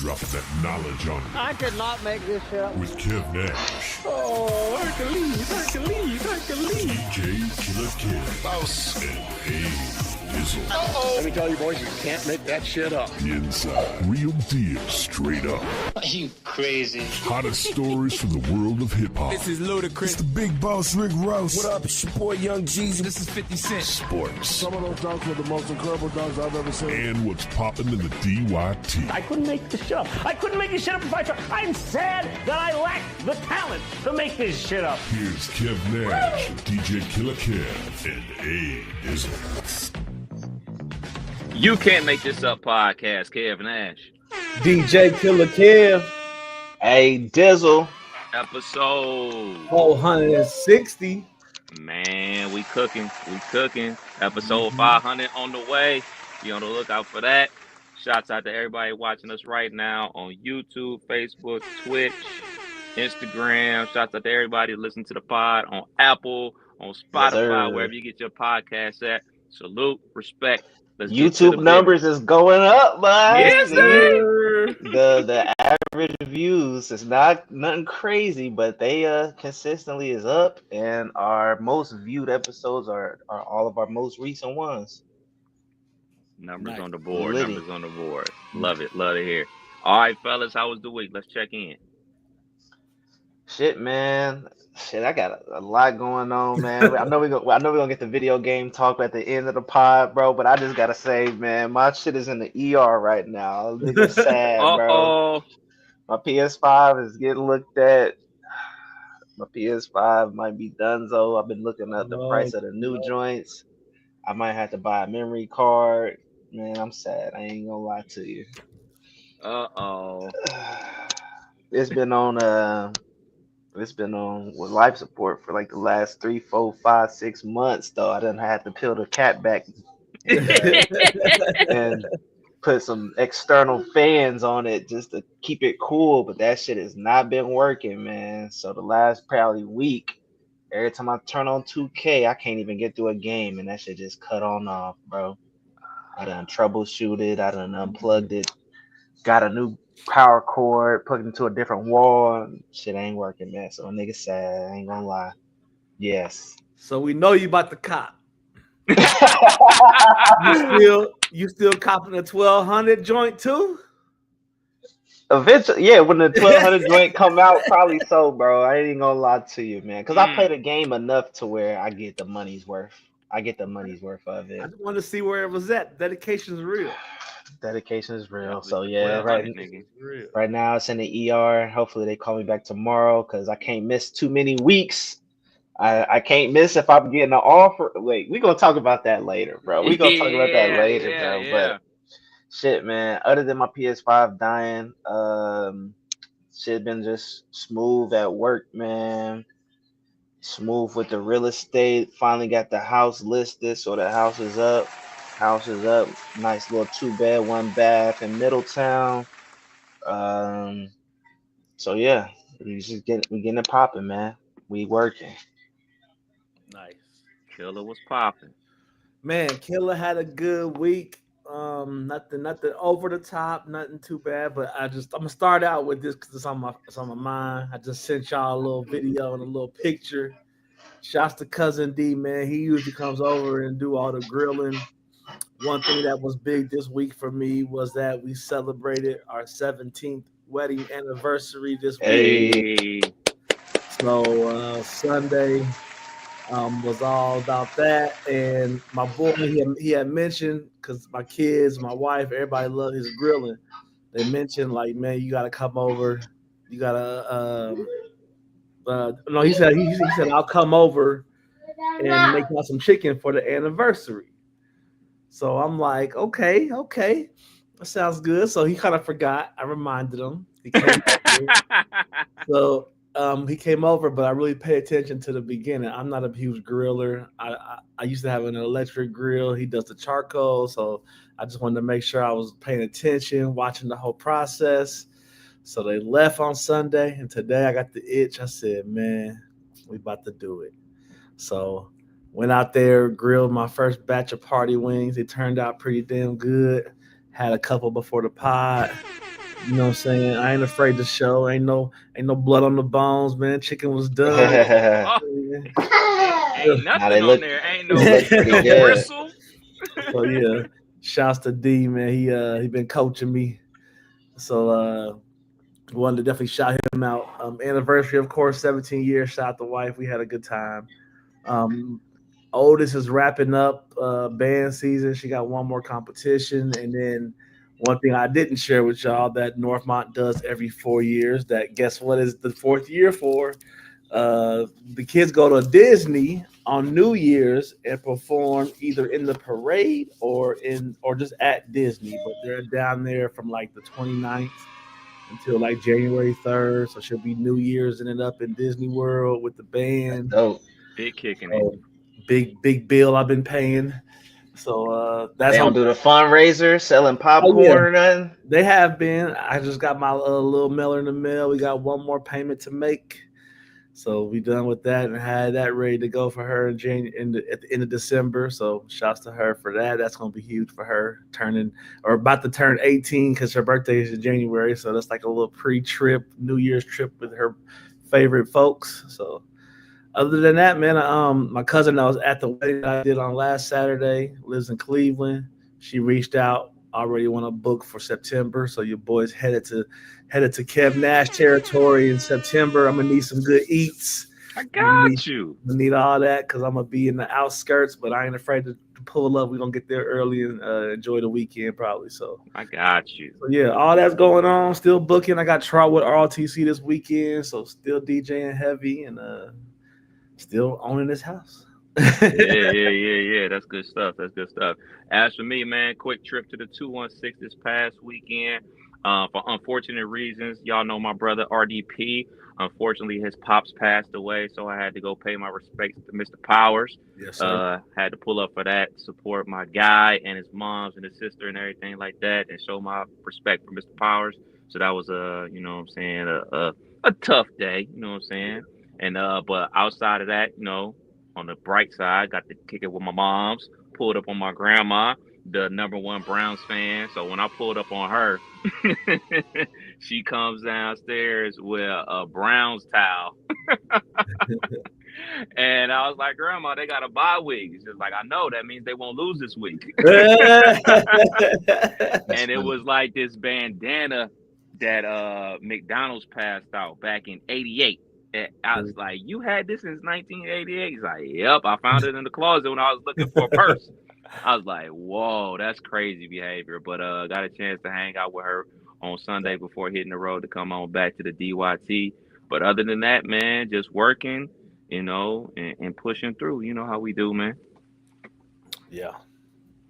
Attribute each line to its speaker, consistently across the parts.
Speaker 1: Dropping that knowledge on you.
Speaker 2: I could not make this shit up.
Speaker 1: With Kev Nash.
Speaker 2: Oh, Hercules.
Speaker 1: DJ Killer Kev.
Speaker 3: Boss.
Speaker 1: And Dizzle.
Speaker 2: Let me tell you, boys, you can't make that shit up.
Speaker 1: Inside. Real deal. Straight up.
Speaker 3: Are you crazy?
Speaker 1: Hottest stories from the world of hip-hop.
Speaker 4: This is Ludacris.
Speaker 5: It's the big boss, Rick Ross.
Speaker 4: What up? It's your boy Young Jeezy. This is 50 Cent.
Speaker 1: Sports.
Speaker 5: Some of those dunks were the most incredible dunks I've ever seen.
Speaker 1: And what's popping in the DYT.
Speaker 2: I couldn't make this shit up. I couldn't make this shit up if I tried. I'm sad that I lack the talent to make this shit up.
Speaker 1: Here's Kev Nash, DJ Killer Kev, and Dizzle.
Speaker 6: You Can't Make This Up podcast, Kev Nash.
Speaker 7: DJ Killer Kev.
Speaker 8: Hey, Dizzle.
Speaker 6: Episode
Speaker 7: 460.
Speaker 6: Man, we cooking. Episode 500 on the way. Be on the lookout for that. Shouts out to everybody watching us right now on YouTube, Facebook, Twitch, Instagram. Shouts out to everybody listening to the pod on Apple, on Spotify, wherever you get your podcasts at. Salute, respect. Let's
Speaker 8: YouTube numbers is going up, bud.
Speaker 6: Yes, sir.
Speaker 8: The average views is nothing crazy, but they consistently is up, and our most viewed episodes are all of our most recent ones.
Speaker 6: Numbers
Speaker 7: Nice.
Speaker 6: on the board.
Speaker 8: Litty.
Speaker 6: Numbers on the board. Love it. Love to hear. All right, fellas. How was the week? Let's check in.
Speaker 8: Shit, man. Shit, I got a lot going on, man. I know we're gonna get the video game talk at the end of the pod, bro. But I just gotta say, man, my shit is in the ER right now. Nigga sad, bro.
Speaker 6: Uh-oh.
Speaker 8: My PS5 is getting looked at. My PS5 might be donezo. I've been looking at the price of the new joints. I might have to buy a memory card. Man, I'm sad. I ain't gonna lie to you.
Speaker 6: Uh-oh.
Speaker 8: It's been on with life support for like the last 3, 4, 5, 6 months though. I done had to peel the cat back and put some external fans on it just to keep it cool, but that shit has not been working, man. So the last probably week, every time I turn on 2K, I can't even get through a game, and that shit just cut on off, bro. I done troubleshooted, I done unplugged it, got a new power cord, put it into a different wall, and shit ain't working, man. So a nigga sad, I ain't gonna lie. Yes.
Speaker 7: So we know you about to cop. You still copping a 1200 joint too?
Speaker 8: Eventually, yeah, when the 1200 joint come out, probably so, bro. I ain't gonna lie to you, man, because I play the game enough to where I get the money's worth. I get the money's worth of it.
Speaker 7: I just want to see where it was at. Dedication is real.
Speaker 8: Dedication is real. So yeah,
Speaker 6: Nigga.
Speaker 8: right now it's in the ER. Hopefully they call me back tomorrow because I can't miss too many weeks. I can't miss if I'm getting an offer. Wait, we're gonna talk about that later, bro. We're gonna talk about that later, bro.
Speaker 6: Yeah.
Speaker 8: But shit, man, other than my PS5 dying, shit been just smooth at work, man. Smooth with the real estate. Finally got the house listed, so the house is up. Nice little 2-bed, 1-bath in Middletown. So yeah, we getting it popping, man. We working.
Speaker 7: Nice.
Speaker 6: Killer was popping.
Speaker 7: Man, Killer had a good week. Nothing over the top, nothing too bad. But I'm gonna start out with this because it's on my mind. I just sent y'all a little video and a little picture. Shouts to Cousin D, man. He usually comes over and do all the grilling. One thing that was big this week for me was that we celebrated our 17th wedding anniversary this week.
Speaker 6: Hey.
Speaker 7: So Sunday was all about that, and my boy he had mentioned, because my kids, my wife, everybody love his grilling. They mentioned like, man, you gotta come over. You gotta no, he said I'll come over and make out some chicken for the anniversary. So I'm like, okay, that sounds good. So he kind of forgot. I reminded him. He came over. So he came over, but I really pay attention to the beginning. I'm not a huge griller. I used to have an electric grill. He does the charcoal, so I just wanted to make sure I was paying attention, watching the whole process. So they left on Sunday, and today I got the itch. I said, man, we about to do it. So went out there, grilled my first batch of party wings. It turned out pretty damn good. Had a couple before the pod. You know what I'm saying? I ain't afraid to show. Ain't no blood on the bones, man. Chicken was done.
Speaker 6: Oh, ain't
Speaker 8: Nah,
Speaker 6: nothing on there. Ain't
Speaker 8: they look pretty
Speaker 6: no
Speaker 8: good.
Speaker 6: bristle.
Speaker 7: So yeah, shouts to D, man. He been coaching me. So wanted to definitely shout him out. Anniversary, of course, 17 years. Shout out the wife. We had a good time. Um, Oldest is wrapping up band season. She got one more competition, and then one thing I didn't share with y'all that Northmont does every 4 years. That guess what is the fourth year for? The kids go to Disney on New Year's and perform either in the parade or just at Disney. But they're down there from like the 29th until like January 3rd. So she'll be New Year's ended up in Disney World with the
Speaker 8: That's
Speaker 7: band.
Speaker 8: dope.
Speaker 6: Big kicking it.
Speaker 7: So big bill I've been paying. So that's
Speaker 8: They
Speaker 7: on.
Speaker 8: don't do the fundraiser, selling
Speaker 7: Oh yeah,
Speaker 8: popcorn or nothing.
Speaker 7: they have been. I just got my little mailer in the mail. We got one more payment to make. So we done with that and had that ready to go for her in at the end of December. So shouts to her for that. That's gonna be huge for her turning or about to turn 18 because her birthday is in January. So that's like a little pre-trip, New Year's trip with her favorite folks. So other than that, man, my cousin that was at the wedding that I did on last Saturday lives in Cleveland. She reached out, already want to book for September. So your boys headed to Kev Nash territory in September. I'm gonna need some good eats.
Speaker 6: I
Speaker 7: I'm gonna need,
Speaker 6: got you.
Speaker 7: I'm gonna need all that because I'm gonna be in the outskirts, but I ain't afraid to pull up. We're gonna get there early and enjoy the weekend probably. So
Speaker 6: I got you.
Speaker 7: yeah, all that's going on. Still booking. I got Trotwood ROTC this weekend, so still DJing heavy and still owning this house.
Speaker 6: Yeah. That's good stuff. That's good stuff. As for me, man, quick trip to the 216 this past weekend. For unfortunate reasons, y'all know my brother RDP. Unfortunately, his pops passed away, so I had to go pay my respects to Mr. Powers.
Speaker 7: Yes, sir.
Speaker 6: Had to pull up for that, support my guy and his moms and his sister and everything like that, and show my respect for Mr. Powers. So that was you know what I'm saying, a tough day, you know what I'm saying. And but outside of that, on the bright side, got to kick it with my moms. Pulled up on my grandma, the number one Browns fan. So when I pulled up on her, she comes downstairs with a Browns towel, and I was like, "Grandma, they got a bye week." She's like, "I know. That means they won't lose this week."
Speaker 8: That's
Speaker 6: And it
Speaker 8: funny.
Speaker 6: was like this bandana that McDonald's passed out back in '88. And I was like, "You had this since 1988?" He's like, "Yep, I found it in the closet when I was looking for a purse." I was like, "Whoa, that's crazy behavior." But got a chance to hang out with her on Sunday before hitting the road to come on back to the DYT. But other than that, man, just working, and pushing through. You know how we do, man.
Speaker 7: Yeah.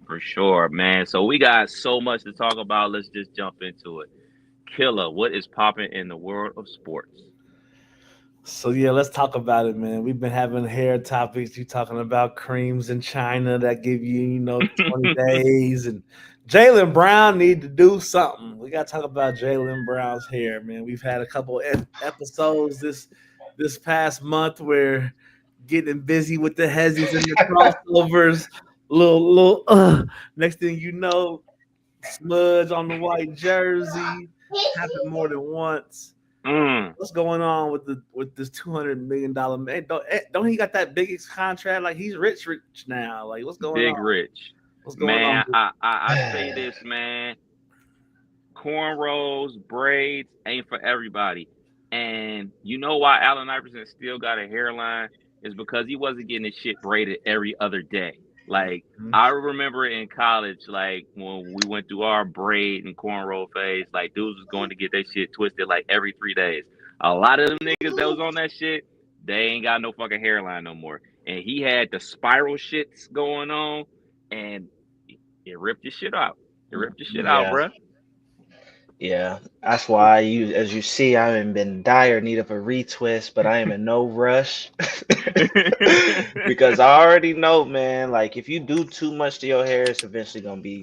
Speaker 6: For sure, man. So we got so much to talk about. Let's just jump into it. Killer, what is popping in the world of sports?
Speaker 7: So yeah, let's talk about it, man. We've been having hair topics. You talking about creams in China that give you, 20 days, and Jalen Brown need to do something. We got to talk about Jalen Brown's hair, man. We've had a couple episodes this past month where getting busy with the hezzies and the crossovers. Little. Next thing you know, smudge on the white jersey. Happened more than once.
Speaker 6: Mm,
Speaker 7: What's going on with this $200 million man? Don't he got that biggest contract? Like he's rich now. Like what's going
Speaker 6: big
Speaker 7: on?
Speaker 6: rich.
Speaker 7: What's going on?
Speaker 6: Man, I say this, man. Cornrows, braids ain't for everybody. And you know why Allen Iverson still got a hairline is because he wasn't getting his shit braided every other day. Like
Speaker 7: Mhm.
Speaker 6: I remember in college, like when we went through our braid and cornrow phase, like dudes was going to get their shit twisted like every 3 days. A lot of them niggas that was on that shit, they ain't got no fucking hairline no more. And he had the spiral shits going on, and it ripped your shit out. It ripped your shit out,
Speaker 8: Yeah,
Speaker 6: bruh.
Speaker 8: yeah. That's why as you see, I am in dire need of a retwist, but I am in no rush because I already know, man. Like if you do too much to your hair, it's eventually gonna be,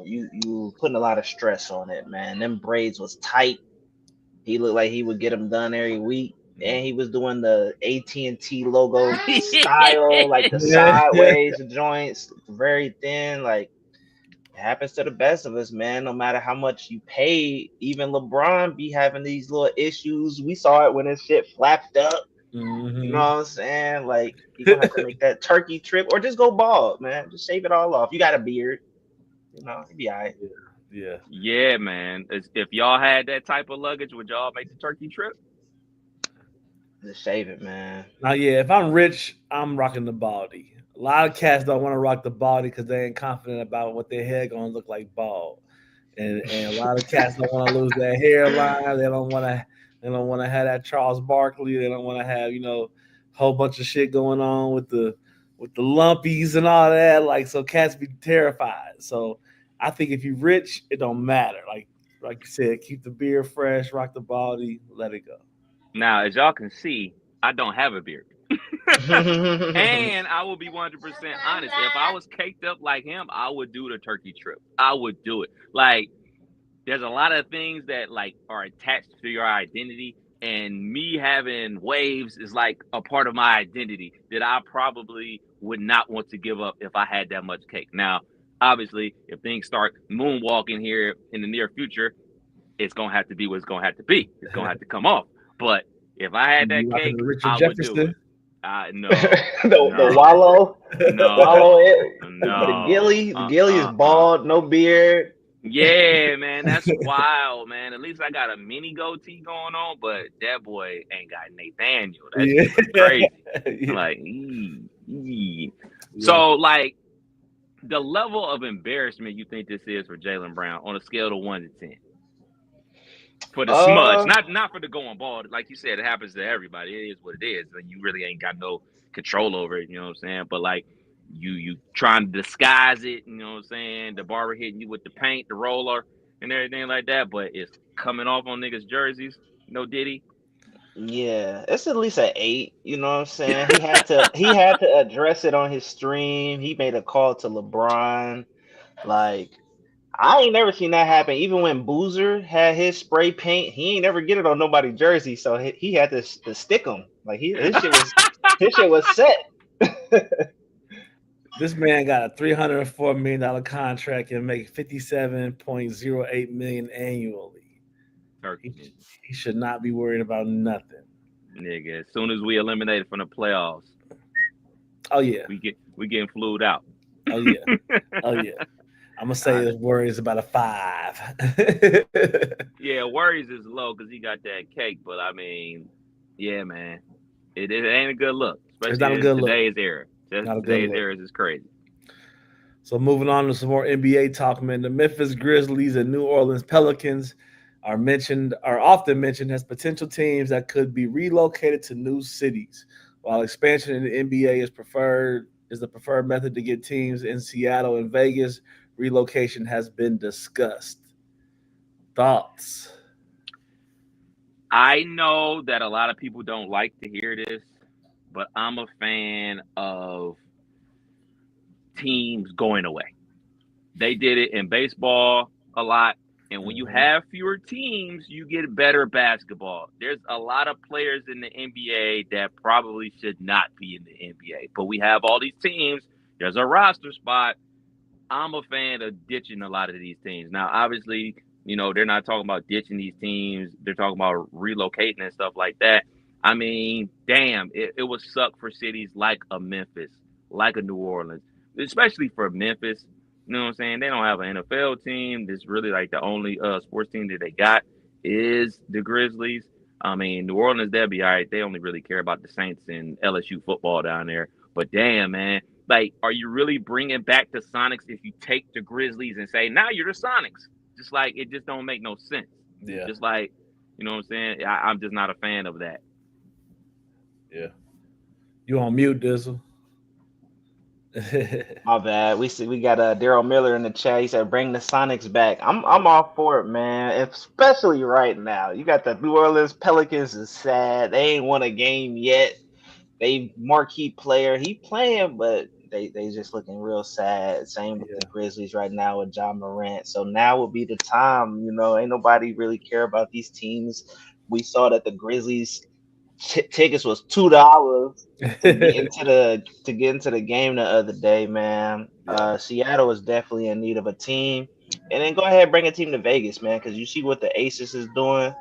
Speaker 8: you putting a lot of stress on it, man. Them braids was tight. He looked like he would get them done every week, and he was doing the AT&T logo style, like the
Speaker 7: Yeah.
Speaker 8: sideways joints, very thin, like. happens to the best of us, man. No matter how much you pay, even LeBron be having these little issues. We saw it when his shit flapped up. You know what I'm saying? Like you gonna have to make that turkey trip or just go bald, man. Just shave it all off. You got a beard, you know, you'd be all right.
Speaker 5: Yeah.
Speaker 6: Yeah, man. If y'all had that type of luggage, would y'all make the turkey trip?
Speaker 8: Just shave it, man.
Speaker 7: Now, yeah, if I'm rich, I'm rocking the baldy. A lot of cats don't want to rock the baldy because they ain't confident about what their hair gonna look like bald, and a lot of cats don't want to lose their hairline. They don't want to have that Charles Barkley. They don't want to have whole bunch of shit going on with the lumpies and all that. Like so, cats be terrified. So I think if you're rich, it don't matter. Like you said, keep the beard fresh, rock the baldy, let it go.
Speaker 6: Now, as y'all can see, I don't have a beard. And I will be 100% honest. If I was caked up like him, I would do the turkey trip. I would do it. Like, there's a lot of things that like are attached to your identity, and me having waves is like a part of my identity that I probably would not want to give up if I had that much cake. Now, obviously, if things start moonwalking here in the near future, it's gonna have to be what it's gonna have to be. It's gonna have to come off. But if I had that
Speaker 7: You rocking
Speaker 6: cake,
Speaker 7: the Richard
Speaker 6: I would do
Speaker 7: Jefferson?
Speaker 6: it. No,
Speaker 8: the
Speaker 6: no,
Speaker 8: wallow,
Speaker 6: no,
Speaker 8: wallow it. The
Speaker 6: no.
Speaker 8: Gilly is bald, no beard.
Speaker 6: Yeah, man, that's wild, man. At least I got a mini goatee going on, but that boy ain't got Nathaniel. That
Speaker 7: Yeah.
Speaker 6: shit was crazy.
Speaker 7: Yeah.
Speaker 6: Like, so like the level of embarrassment you think this is for Jaylen Brown on a scale of 1 to 10 for the smudge, not for the going bald. Like you said, it happens to everybody. It is what it is, and you really ain't got no control over it. You know what I'm saying? But like you trying to disguise it. You know what I'm saying? The barber hitting you with the paint, the roller, and everything like that. But it's coming off on niggas' jerseys. No Diddy.
Speaker 8: Yeah, it's at least an 8. You know what I'm saying? He had to address it on his stream. He made a call to LeBron. Like I ain't never seen that happen. Even when Boozer had his spray paint, he ain't never get it on nobody's jersey, so he had to stick him. Like his shit was set.
Speaker 7: This man got a $304 million contract and make $57.08 million annually. He should not be worried about nothing.
Speaker 6: Nigga, as soon as we eliminated from the playoffs,
Speaker 7: oh yeah,
Speaker 6: we getting flued out.
Speaker 7: Oh yeah, oh yeah. I'm gonna say his worry is about a 5.
Speaker 6: Yeah, worries is low because he got that cake, but I mean, yeah, man, it ain't a good look, especially in today's era. Today's era is crazy.
Speaker 7: So moving on to some more NBA talk, man. The Memphis Grizzlies and New Orleans Pelicans are often mentioned as potential teams that could be relocated to new cities. While expansion in the NBA is the preferred method to get teams in Seattle and Vegas, relocation has been discussed. Thoughts?
Speaker 6: I know that a lot of people don't like to hear this, but I'm a fan of teams going away. They did it in baseball a lot. And when you have fewer teams, you get better basketball. There's a lot of players in the NBA that probably should not be in the NBA. But we have all these teams. There's a roster spot. I'm a fan of ditching a lot of these teams. Now, obviously, they're not talking about ditching these teams. They're talking about relocating and stuff like that. I mean, damn, it would suck for cities like a Memphis, like a New Orleans, especially for Memphis. You know what I'm saying? They don't have an NFL team. This really like the only sports team that they got is the Grizzlies. I mean, New Orleans, they'll be all right. They only really care about the Saints and LSU football down there. But damn, man, like, are you really bringing back the Sonics if you take the Grizzlies and say, now you're the Sonics? Just like, it just don't make no sense.
Speaker 7: Yeah.
Speaker 6: Just like, you know what I'm saying? I'm just not a fan of that.
Speaker 7: Yeah. You on mute, Dizzle?
Speaker 8: My bad. We got Daryl Miller in the chat. He said, "Bring the Sonics back." I'm all for it, man. Especially right now. You got the New Orleans Pelicans is sad. They ain't won a game yet. They marquee player. He playing, but they just looking real sad. Same with the Grizzlies right now with John Morant. So now will be the time. Ain't nobody really care about these teams. We saw that the Grizzlies Tickets was $2 to get into the game the other day, man.
Speaker 7: Yeah.
Speaker 8: Seattle is definitely in need of a team, and then go ahead and bring a team to Vegas, man, because you see what the Aces is doing.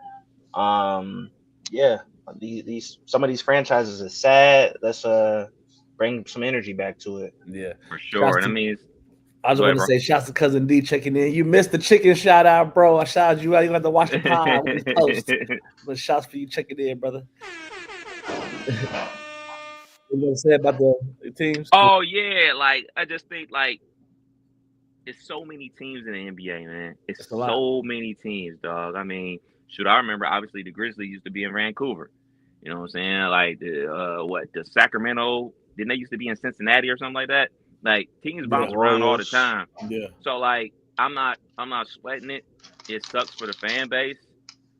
Speaker 8: Um, yeah, these some of these franchises are sad. Let's bring some energy back to it.
Speaker 7: Yeah.
Speaker 6: For
Speaker 7: Shouts
Speaker 6: sure. And I
Speaker 7: to,
Speaker 6: mean,
Speaker 7: I just
Speaker 6: go
Speaker 7: want
Speaker 6: ahead,
Speaker 7: to
Speaker 6: bro.
Speaker 7: say shouts to Cousin D checking in. You missed the chicken shout out, bro. I shouted you out. You have to watch the pod when it's post. But shouts for you checking in, brother. What you gonna say about the teams?
Speaker 6: Oh yeah, like I just think like it's so many teams in the NBA, man. It's
Speaker 7: It's a lot.
Speaker 6: so many teams, dog. I mean, shoot, I remember obviously the Grizzlies used to be in Vancouver. You know what I'm saying? Like the Sacramento, didn't they used to be in Cincinnati or something like that? Like teams
Speaker 7: Yeah.
Speaker 6: bounce around all the
Speaker 8: Royals.
Speaker 6: time.
Speaker 7: Yeah.
Speaker 6: So like I'm not sweating it. It sucks for the fan base.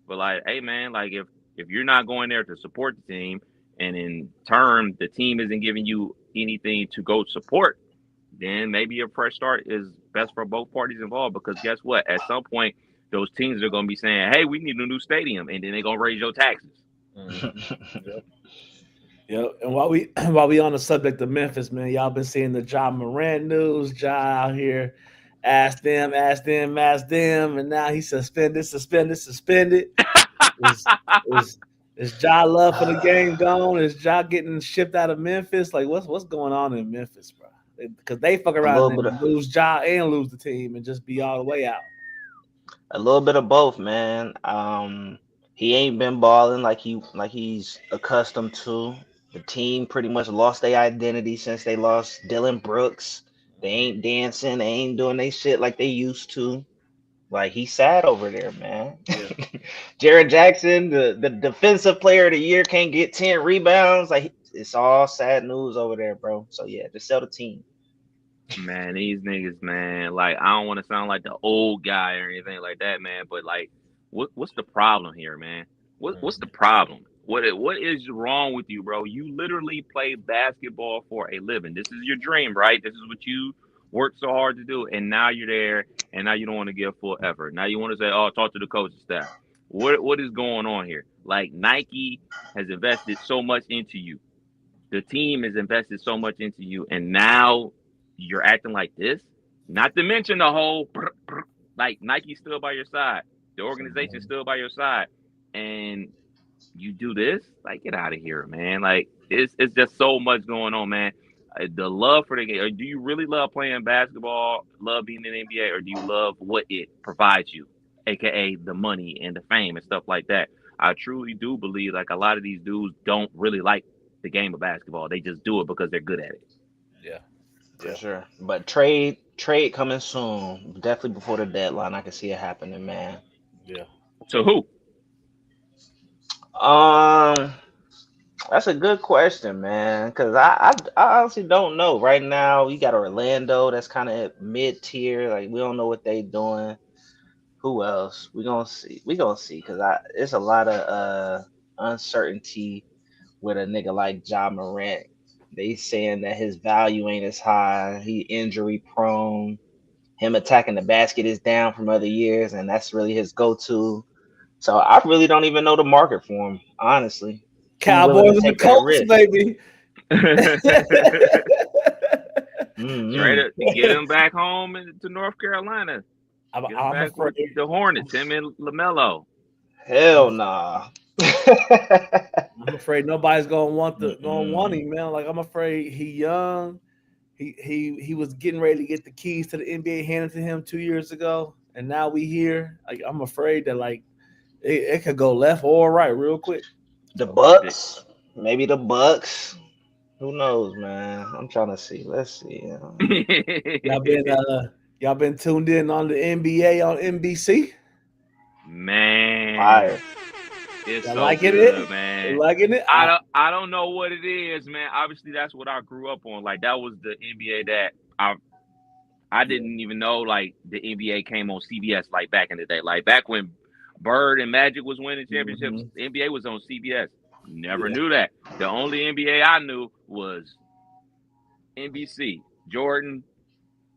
Speaker 6: But like, hey man, like if you're not going there to support the team and in turn the team isn't giving you anything to go support, then maybe a fresh start is best for both parties involved. Because guess what? At some point, those teams are going to be saying, "Hey, we need a new stadium," and then they're going to raise your taxes.
Speaker 7: Yep. Yep. And while we while we on the subject of Memphis, man, y'all been seeing the Ja Morant news. Ja out here, ask them, and now he's suspended. Is Ja love for the game gone? Is Ja getting shipped out of Memphis? Like what's going on in Memphis, bro? Because they fuck
Speaker 8: a
Speaker 7: around
Speaker 8: little bit of
Speaker 7: and lose Ja and lose the team and just be all the way out.
Speaker 8: a little bit of both, man. He ain't been balling like he's accustomed to. The team pretty much lost their identity since they lost Dylan Brooks. They ain't dancing, they ain't doing they shit like they used to. Like he's sad over there, man.
Speaker 7: Yeah.
Speaker 8: Jared Jackson, the defensive player of the year, can't get 10 rebounds. Like it's all sad news over there, bro. So yeah, just sell the team.
Speaker 6: Man, these niggas, man. Like, I don't want to sound like the old guy or anything like that, man. But like, what's the problem here, man? What's the problem? What is wrong with you, bro? You literally play basketball for a living. This is your dream, right? This is what you worked so hard to do, and now you're there, and now you don't want to give full effort. Now you want to say, "Oh, talk to the coaching staff." What is going on here? Like Nike has invested so much into you. The team has invested so much into you, and now you're acting like this. Not to mention the whole like Nike's still by your side, the organization's still by your side, and you do this. Like, get out of here, man. Like, it's just so much going on, man. The love for the game. Do you really love playing basketball? Love being in the NBA, or do you love what it provides you, aka the money and the fame and stuff like that? I truly do believe like a lot of these dudes don't really like the game of basketball. They just do it because they're good at it.
Speaker 7: Yeah.
Speaker 8: For sure. But trade coming soon. Definitely before the deadline. I can see it happening, man.
Speaker 7: Yeah.
Speaker 6: So who?
Speaker 8: Um, that's a good question, man. Cause I honestly don't know. Right now, we got Orlando that's kind of mid tier. Like we don't know what they doing. Who else? We gonna see. We gonna see. Cause it's a lot of uncertainty with a nigga like Ja Morant. They saying that his value ain't as high. He injury prone. Him attacking the basket is down from other years, and that's really his go-to. So I really don't even know the market for him, honestly. Who willing
Speaker 7: Cowboys
Speaker 8: to
Speaker 7: and the
Speaker 8: take that
Speaker 7: Colts,
Speaker 8: risk?
Speaker 7: baby.
Speaker 8: Mm-mm.
Speaker 6: Straight up, get him back home to North Carolina. Get him
Speaker 7: I'm
Speaker 6: back with
Speaker 7: afraid.
Speaker 6: the Hornets. Him and Lamelo.
Speaker 8: Hell nah.
Speaker 7: I'm afraid nobody's gonna want
Speaker 8: Mm-mm.
Speaker 7: him, man. Like I'm afraid he young. He was getting ready to get the keys to the NBA handed to him 2 years ago, and now we here. Like I'm afraid that like it could go left or right real quick.
Speaker 8: The
Speaker 7: So
Speaker 8: Bucks, maybe the Bucks. Who knows, man? I'm trying to see. Let's see.
Speaker 7: y'all been y'all been tuned in on the NBA on NBC.
Speaker 6: Man,
Speaker 8: Fire.
Speaker 6: it's
Speaker 7: Y'all
Speaker 6: so
Speaker 7: liking
Speaker 6: good,
Speaker 7: it?
Speaker 6: man.
Speaker 7: Liking it?
Speaker 6: I don't know what it is, man. Obviously, that's what I grew up on. Like that was the NBA that I didn't even know like the NBA came on CBS like back in the day. Like back when Bird and Magic was winning championships,
Speaker 7: Mhm.
Speaker 6: the NBA was on CBS. Never
Speaker 7: Yeah.
Speaker 6: knew that. The only NBA I knew was NBC. Jordan,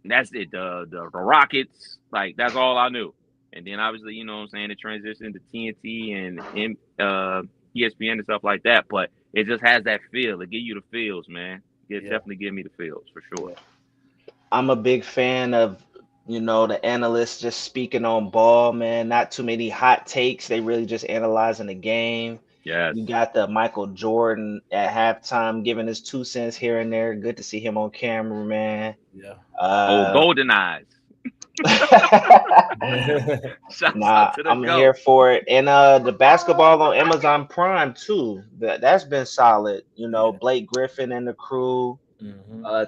Speaker 6: that's it. The Rockets, like that's all I knew. And then obviously, you know what I'm saying, the transition to TNT and ESPN and stuff like that. But it just has that feel. It give you the feels, man. It
Speaker 7: Yeah.
Speaker 6: definitely give me the feels for sure.
Speaker 8: I'm a big fan of, the analysts just speaking on ball, man. Not too many hot takes. They really just analyzing the game.
Speaker 6: Yes.
Speaker 8: You got the Michael Jordan at halftime giving his 2 cents here and there. Good to see him on camera, man.
Speaker 7: Yeah.
Speaker 6: Golden Eyes. Shouts out to the
Speaker 8: I'm
Speaker 6: GOAT.
Speaker 8: here for it. And the basketball on Amazon Prime too. That's been solid. Blake Griffin and the crew.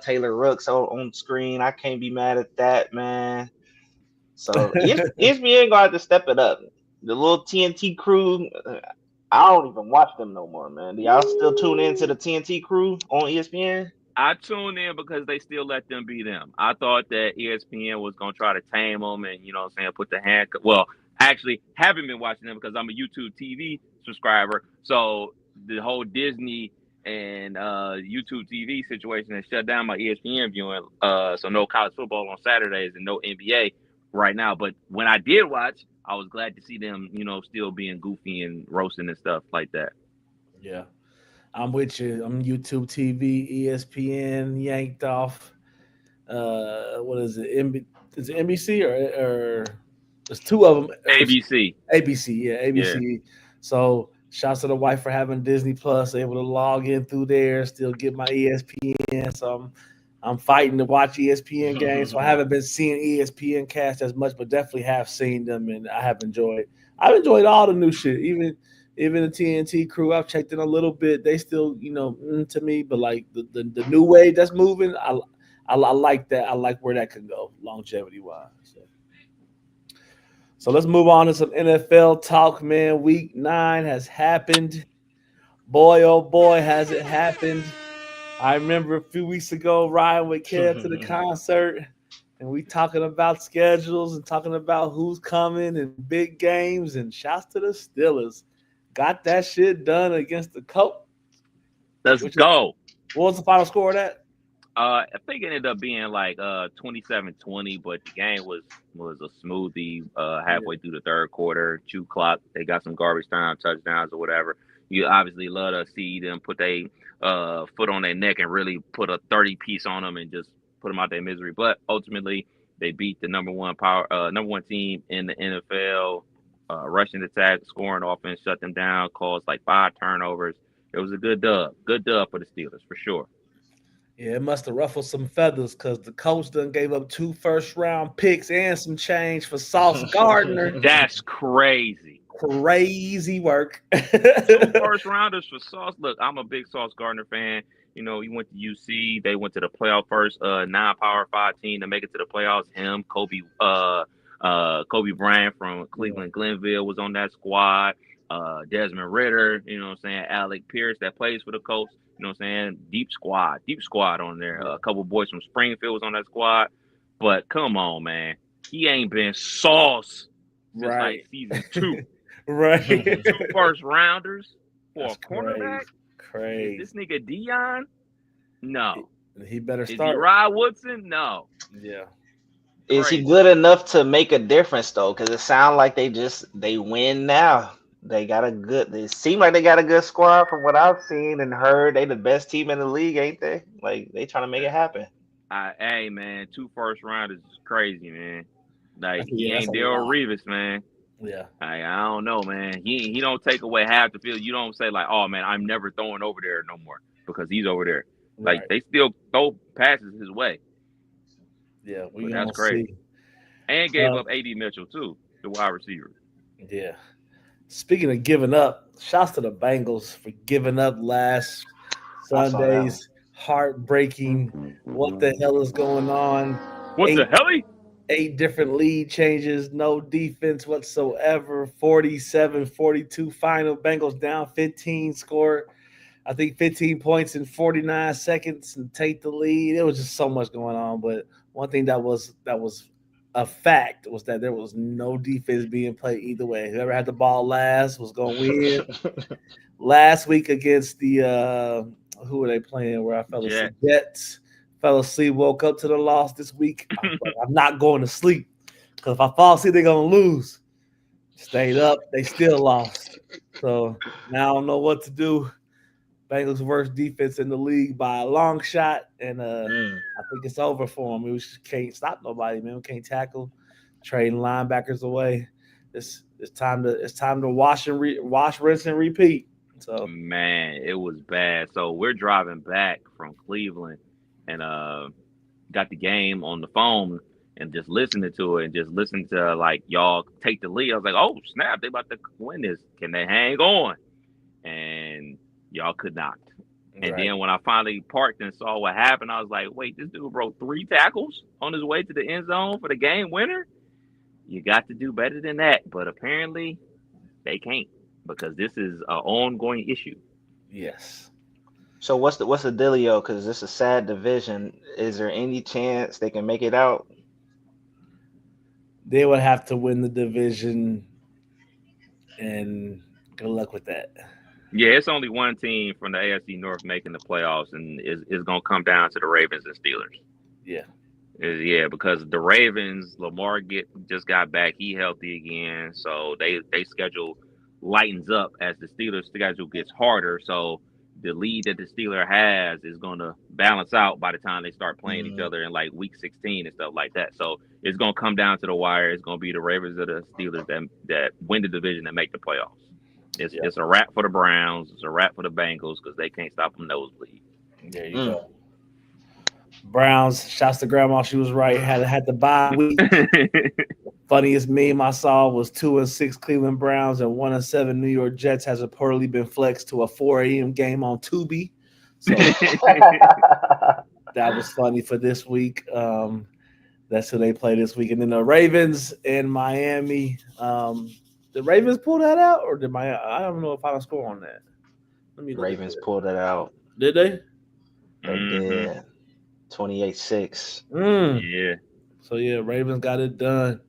Speaker 8: Taylor Rooks on screen. I can't be mad at that, man. So ESPN gonna have to step it up. The little TNT crew, I don't even watch them no more, man. Do y'all still tune into the TNT crew on ESPN?
Speaker 6: I tuned in because they still let them be them. I thought that ESPN was gonna try to tame them and put the hand. Well, actually, haven't been watching them because I'm a YouTube TV subscriber. So the whole Disney and YouTube TV situation has shut down my ESPN viewing. So no college football on Saturdays and no NBA right now. But when I did watch, I was glad to see them, still being goofy and roasting and stuff like that.
Speaker 7: Yeah. I'm with you. I'm YouTube TV, ESPN, yanked off. What is it? Is it NBC or there's two of them?
Speaker 6: ABC.
Speaker 7: ABC, yeah, ABC. Yeah. So shouts to the wife for having Disney Plus, able to log in through there, still get my ESPN. So I'm fighting to watch ESPN games. So I haven't been seeing ESPN cast as much, but definitely have seen them, and I have enjoyed. I've enjoyed all the new shit, even the TNT crew. I've checked in a little bit. They still, to me, but like the new wave that's moving, I like that. I like where that could go longevity wise. So let's move on to some NFL talk, man. Week 9 has happened. Boy, oh boy, has it happened. I remember a few weeks ago riding with Kev to the concert, and we talking about schedules and talking about who's coming and big games, and shouts to the Steelers. Got that shit done against the Colts.
Speaker 6: Let's go.
Speaker 7: What was the final score of that?
Speaker 6: I think it ended up being like 27-20, but the game was a smoothie halfway through the third quarter, 2 clock. They got some garbage time touchdowns or whatever. You obviously love to see them put their foot on their neck and really put a 30-piece on them and just put them out their misery. But ultimately, they beat the number one team in the NFL. Rushing attack, scoring offense, shut them down, caused like 5 turnovers. It was a good dub. Good dub for the Steelers, for sure.
Speaker 7: Yeah, it must have ruffled some feathers because the coach done gave up 2 first-round picks and some change for Sauce Gardner.
Speaker 6: That's crazy.
Speaker 7: Crazy work.
Speaker 6: 2 first-rounders for Sauce. Look, I'm a big Sauce Gardner fan. He went to UC. They went to the playoff first non-Power 5 team to make it to the playoffs. Him, Kobe Bryant from Cleveland Glenville was on that squad. Desmond Ritter, Alec Pierce that plays for the Colts. Deep squad on there. A couple boys from Springfield was on that squad. But come on, man. He ain't been Sauce since like season 2.
Speaker 7: Right.
Speaker 6: 2 first rounders for
Speaker 7: That's
Speaker 6: a cornerback.
Speaker 7: Crazy.
Speaker 6: Is this nigga Dion? No.
Speaker 7: He better
Speaker 6: Is
Speaker 7: start.
Speaker 6: he Rod Woodson? No.
Speaker 7: Yeah.
Speaker 8: Is he good enough to make a difference though? Because it sounds like they win now. They seem like they got a good squad from what I've seen and heard. They the best team in the league, ain't they? Like they trying to make it happen.
Speaker 6: Hey man, 2 first rounders is crazy, man. Like he ain't Darrell Revis, man.
Speaker 7: Yeah.
Speaker 6: I don't know, man. He don't take away half the field. You don't say like, oh man, I'm never throwing over there no more because he's over there. Like they still throw passes his way.
Speaker 7: Yeah,
Speaker 6: that's crazy. See. And gave up AD Mitchell too, the wide receiver.
Speaker 7: Yeah. Speaking of giving up, shouts to the Bengals for giving up last Sunday's heartbreaking. What the hell is going on?
Speaker 6: The hell?
Speaker 7: 8 different lead changes, no defense whatsoever. 47-42 final. Bengals down 15, scored, I think, 15 points in 49 seconds and take the lead. It was just so much going on. But one thing that was a fact was that there was no defense being played either way. Whoever had the ball last was going to win. Last week against the who were they playing where I fell asleep? Jets. Fell asleep, woke up to the loss this week. I'm not going to sleep because if I fall asleep, they're going to lose. Stayed up. They still lost. So now I don't know what to do. Bengals worst defense in the league by a long shot, and I think it's over for them. We just can't stop nobody, man. We can't tackle, trading linebackers away. It's time to wash, rinse, and repeat. So
Speaker 6: Man, it was bad. So we're driving back from Cleveland and got the game on the phone and just listening to it and just listening to like y'all take the lead. I was like, oh snap, they about to win this. Can they hang on? And y'all could not. And then when I finally parked and saw what happened, I was like, wait, this dude broke 3 tackles on his way to the end zone for the game winner? You got to do better than that. But apparently they can't because this is an ongoing issue.
Speaker 7: Yes.
Speaker 8: So what's the dealio? Because this is a sad division. Is there any chance they can make it out?
Speaker 7: They would have to win the division, and good luck with that.
Speaker 6: Yeah, it's only one team from the AFC North making the playoffs, and it's going to come down to the Ravens and Steelers.
Speaker 7: Yeah.
Speaker 6: Yeah, because the Ravens, Lamar just got back. He healthy again, so they schedule lightens up as the Steelers' schedule gets harder. So the lead that the Steeler has is going to balance out by the time they start playing each other in like week 16 and stuff like that. So it's going to come down to the wire. It's going to be the Ravens or the Steelers that win the division and make the playoffs. It's a wrap for the Browns. It's a wrap for the Bengals because they can't stop them nosebleed.
Speaker 7: There you go. Browns, shouts to grandma. She was right. Had the bye week. Funniest meme I saw was 2-6 Cleveland Browns and 1-7 New York Jets has reportedly been flexed to a 4 a.m. game on Tubi. So that was funny for this week. That's who they play this week. And then the Ravens and Miami. Did Ravens pull that out, or did Miami? I don't know if I score on that. Let me.
Speaker 8: Ravens pulled it out.
Speaker 7: Did they?
Speaker 8: They did. 28-6.
Speaker 6: Yeah.
Speaker 7: So yeah, Ravens got it done.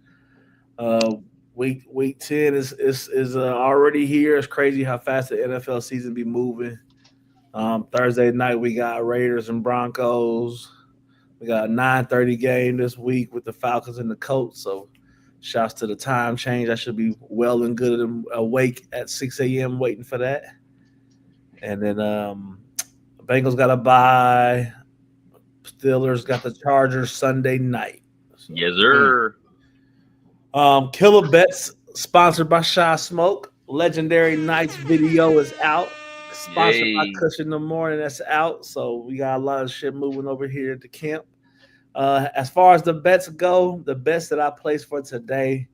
Speaker 7: Week 10 is already here. It's crazy how fast the NFL season be moving. Thursday night we got Raiders and Broncos. We got a 9:30 game this week with the Falcons and the Colts. So shouts to the time change. I should be well and good and awake at 6 a.m. waiting for that. And then Bengals got a bye. Steelers got the Chargers Sunday night. So,
Speaker 6: yes, sir.
Speaker 7: Killer Bets, sponsored by Shy Smoke. Legendary Nights video is out. Sponsored by Cush in the Morning. That's out. So we got a lot of shit moving over here at the camp. As far as the bets go, the bets that I placed for today,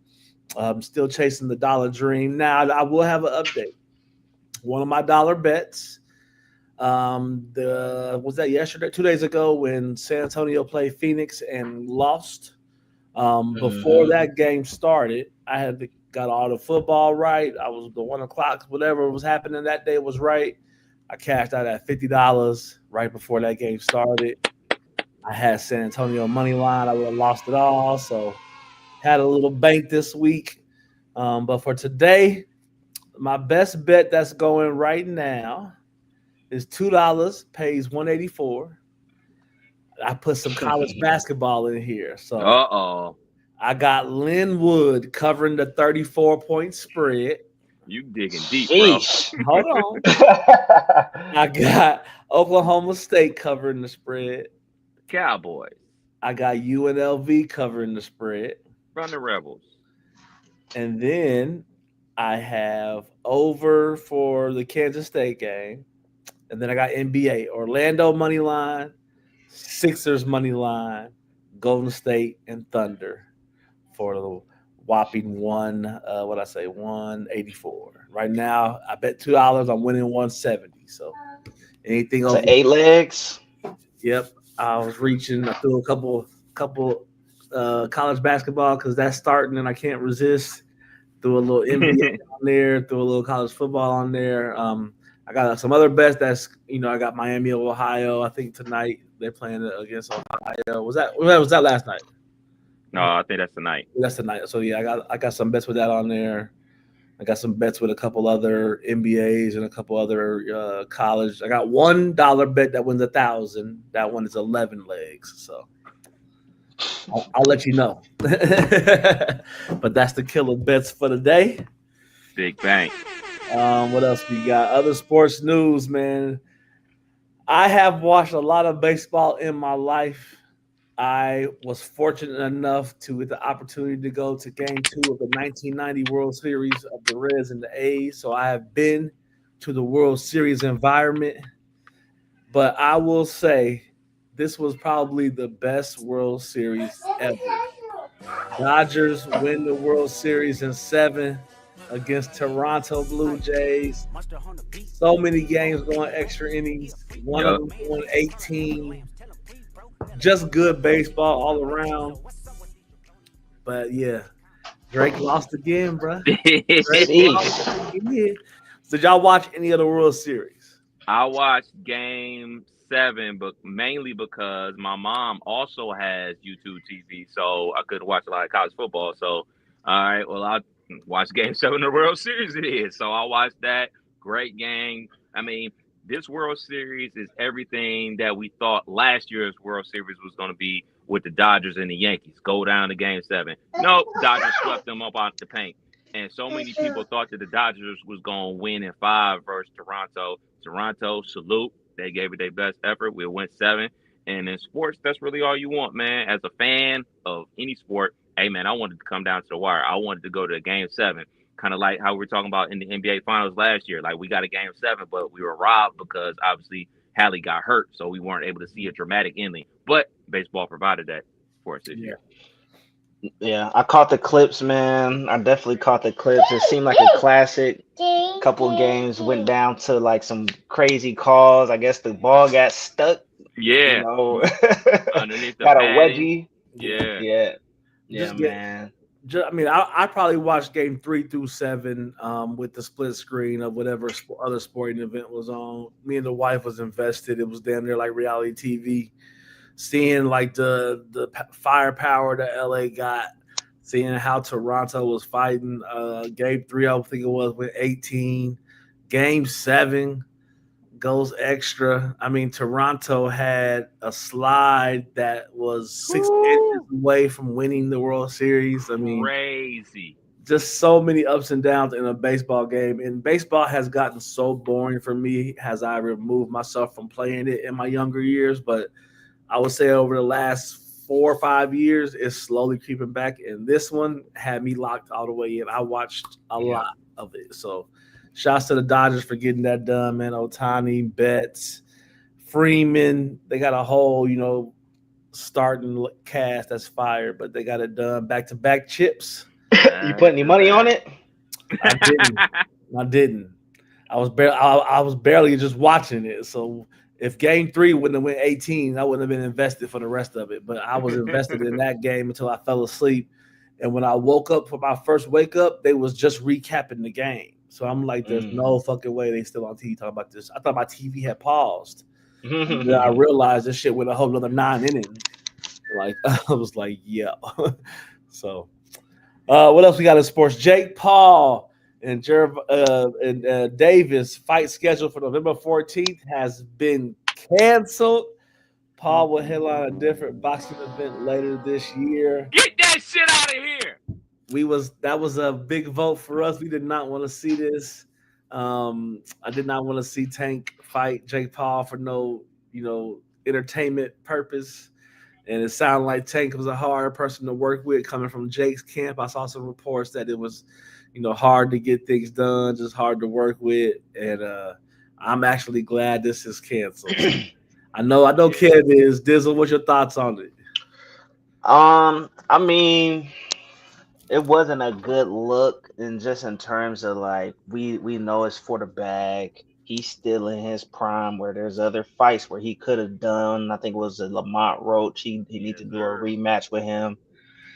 Speaker 7: I'm still chasing the dollar dream. Now, I will have an update. One of my dollar bets, was that yesterday, 2 days ago when San Antonio played Phoenix and lost. Before that game started, I had got all the football right. I was the 1 o'clock, whatever was happening that day was right. I cashed out at $50 right before that game started. I had San Antonio money line. I would have lost it all. So had a little bank this week. But for today, my best bet that's going right now is $2, pays $184. I put some college basketball in here. So I got Linwood covering the 34-point spread.
Speaker 6: You digging deep, bro.
Speaker 7: Hold on. I got Oklahoma State covering the spread.
Speaker 6: Cowboys.
Speaker 7: I got UNLV covering the spread.
Speaker 6: Run the Rebels.
Speaker 7: And then I have over for the Kansas State game. And then I got NBA. Orlando money line, Sixers money line, Golden State, and Thunder for the whopping 184. Right now, I bet $2. I'm winning 170. So anything over
Speaker 8: 8 legs.
Speaker 7: Yep. I was reaching. I threw a couple college basketball because that's starting and I can't resist. Threw a little NBA on there. Threw a little college football on there. I got some other bets. I got Miami of Ohio. I think tonight they're playing against Ohio. Was that last night?
Speaker 6: No, I think that's tonight.
Speaker 7: That's tonight. So yeah, I got some bets with that on there. I got some bets with a couple other NBAs and a couple other college. I got $1 bet that wins 1,000. That one is 11 legs. So I'll let you know. But that's the killer bets for the day.
Speaker 6: Big bank.
Speaker 7: What else we got? Other sports news, man. I have watched a lot of baseball in my life. I was fortunate enough to get the opportunity to go to Game 2 of the 1990 World Series of the Reds and the A's. So I have been to the World Series environment. But I will say this was probably the best World Series ever. Dodgers win the World Series in 7 against Toronto Blue Jays. So many games going extra innings. One of
Speaker 6: Yup.
Speaker 7: them going 18. Just good baseball all around. But yeah, Drake lost again, bro. Drake lost
Speaker 8: Sheesh.
Speaker 7: again. So did y'all watch any of the World Series?
Speaker 6: I watched Game 7, but mainly because my mom also has YouTube TV, so I couldn't watch a lot of college football. So, all right, well, I watched Game 7 of the World Series. It is, so I watched that. Great game. I mean, this World Series is everything that we thought last year's World Series was going to be with the Dodgers and the Yankees. Go down to Game 7. Nope, Dodgers swept them up out the paint. And so many people thought that the Dodgers was going to win in 5 versus Toronto. Toronto, salute. They gave it their best effort. We went 7. And in sports, that's really all you want, man. As a fan of any sport, hey, man, I wanted to come down to the wire. I wanted to go to Game 7. Kind of like how we were talking about in the NBA Finals last year. Like, we got a Game 7, but we were robbed because, obviously, Hallie got hurt, so we weren't able to see a dramatic ending. But baseball provided that for us this year.
Speaker 8: Yeah, I caught the clips, man. I definitely caught the clips. It seemed like a classic. Couple of games went down to like some crazy calls. I guess the ball got stuck,
Speaker 6: Yeah, underneath the
Speaker 8: got a
Speaker 6: padding.
Speaker 8: wedgie.
Speaker 6: Yeah.
Speaker 8: Yeah, yeah,
Speaker 7: Just get
Speaker 8: man.
Speaker 7: I mean, I probably watched Game 3 through 7 with the split screen of whatever other sporting event was on. Me and the wife was invested. It was damn near like reality TV. Seeing like the firepower that LA got, seeing how Toronto was fighting. Game 3, I think it was, with 18. Game 7 goes extra. I mean, Toronto had a slide that was 6 inches away from winning the World Series. I mean,
Speaker 6: Crazy.
Speaker 7: just so many ups and downs in a baseball game. And baseball has gotten so boring for me as I removed myself from playing it in my younger years. But I would say over the last 4 or 5 years, it's slowly creeping back. And this one had me locked all the way in. I watched a lot of it. So shouts to the Dodgers for getting that done, man. Ohtani, Betts, Freeman. They got a whole, starting cast that's fired, but they got it done. Back-to-back chips.
Speaker 8: You put any money on it?
Speaker 7: I didn't. I was barely just watching it. So if Game 3 wouldn't have went 18, I wouldn't have been invested for the rest of it. But I was invested in that game until I fell asleep. And when I woke up for my first wake up, they was just recapping the game. So I'm like, there's no fucking way they still on TV talking about this. I thought my TV had paused. And then I realized this shit went a whole another 9 innings. Like I was like, yeah. So what else we got in sports? Jake Paul and Davis fight scheduled for November 14th has been canceled. Paul will headline a different boxing event later this year.
Speaker 6: Get that shit out of here.
Speaker 7: That was a big vote for us. We did not want to see this. I did not want to see Tank fight Jake Paul for no, entertainment purpose. And it sounded like Tank was a hard person to work with coming from Jake's camp. I saw some reports that it was, hard to get things done, just hard to work with. And I'm actually glad this is canceled. I know Kev is. Dizzle, what's your thoughts on it?
Speaker 8: I mean, it wasn't a good look, and just in terms of like we know it's for the bag. He's still in his prime where there's other fights where he could have done. I think it was a Lamont Roach. He needs to do a rematch with him.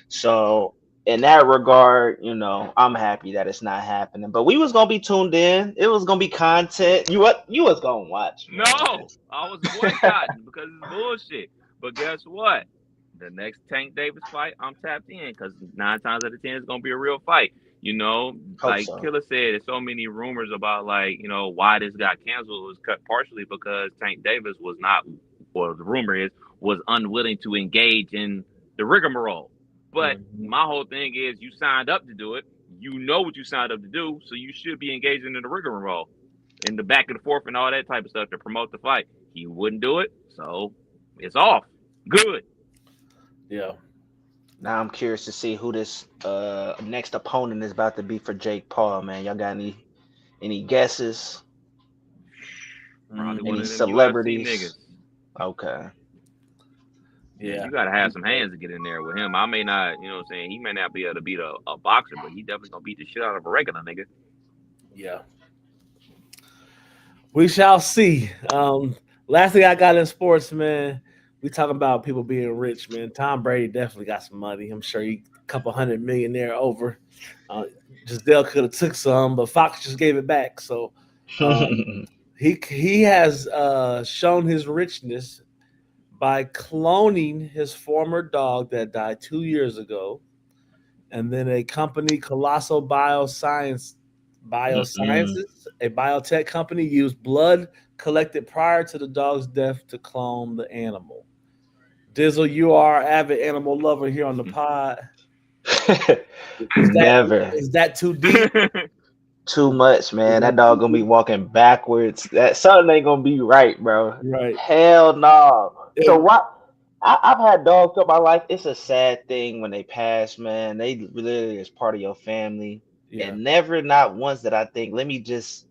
Speaker 8: So in that regard, I'm happy that it's not happening. But we was gonna be tuned in. It was gonna be content. You was gonna watch.
Speaker 6: No, I was boycotting because it's bullshit. But guess what? The next Tank Davis fight, I'm tapped in because 9 times out of 10 it's gonna be a real fight. Like
Speaker 8: so.
Speaker 6: Killer said, there's so many rumors about why this got canceled. It was cut partially because Tank Davis was not, or the rumor is, was unwilling to engage in the rigmarole. But my whole thing is, you signed up to do it. you know what you signed up to do, so you should be engaging in the rigmarole, in the back and forth and all that type of stuff to promote the fight. He wouldn't do it, so it's off. Good.
Speaker 7: Yeah.
Speaker 8: Now I'm curious to see who this next opponent is about to be for Jake Paul, man. Y'all got any guesses?
Speaker 6: Probably one
Speaker 8: Any
Speaker 6: of them UFC
Speaker 8: celebrities?
Speaker 6: niggas.
Speaker 8: Okay.
Speaker 6: Yeah, you gotta have some hands to get in there with him. I may not, you know what I'm saying? He may not be able to beat a boxer, but he definitely gonna beat the shit out of a regular nigga.
Speaker 7: Yeah. We shall see. Last thing I got in sports, man. We talking about people being rich, man. Tom Brady definitely got some money. I'm sure he a couple $100 million there over. Giselle could have took some, but Fox just gave it back. So he has shown his richness by cloning his former dog that died 2 years ago, and then a company, Colossal Biosciences, a biotech company, used blood collected prior to the dog's death to clone the animal. Dizzle, you are an avid animal lover here on the pod.
Speaker 8: Never.
Speaker 7: Is that too deep?
Speaker 8: Too much, man. That dog gonna be walking backwards. That something ain't gonna be right, bro.
Speaker 7: Right.
Speaker 8: Hell no. So what? I've had dogs throughout my life. It's a sad thing when they pass, man. They literally is part of your family.
Speaker 7: Yeah.
Speaker 8: And never, not once, did I think, let me just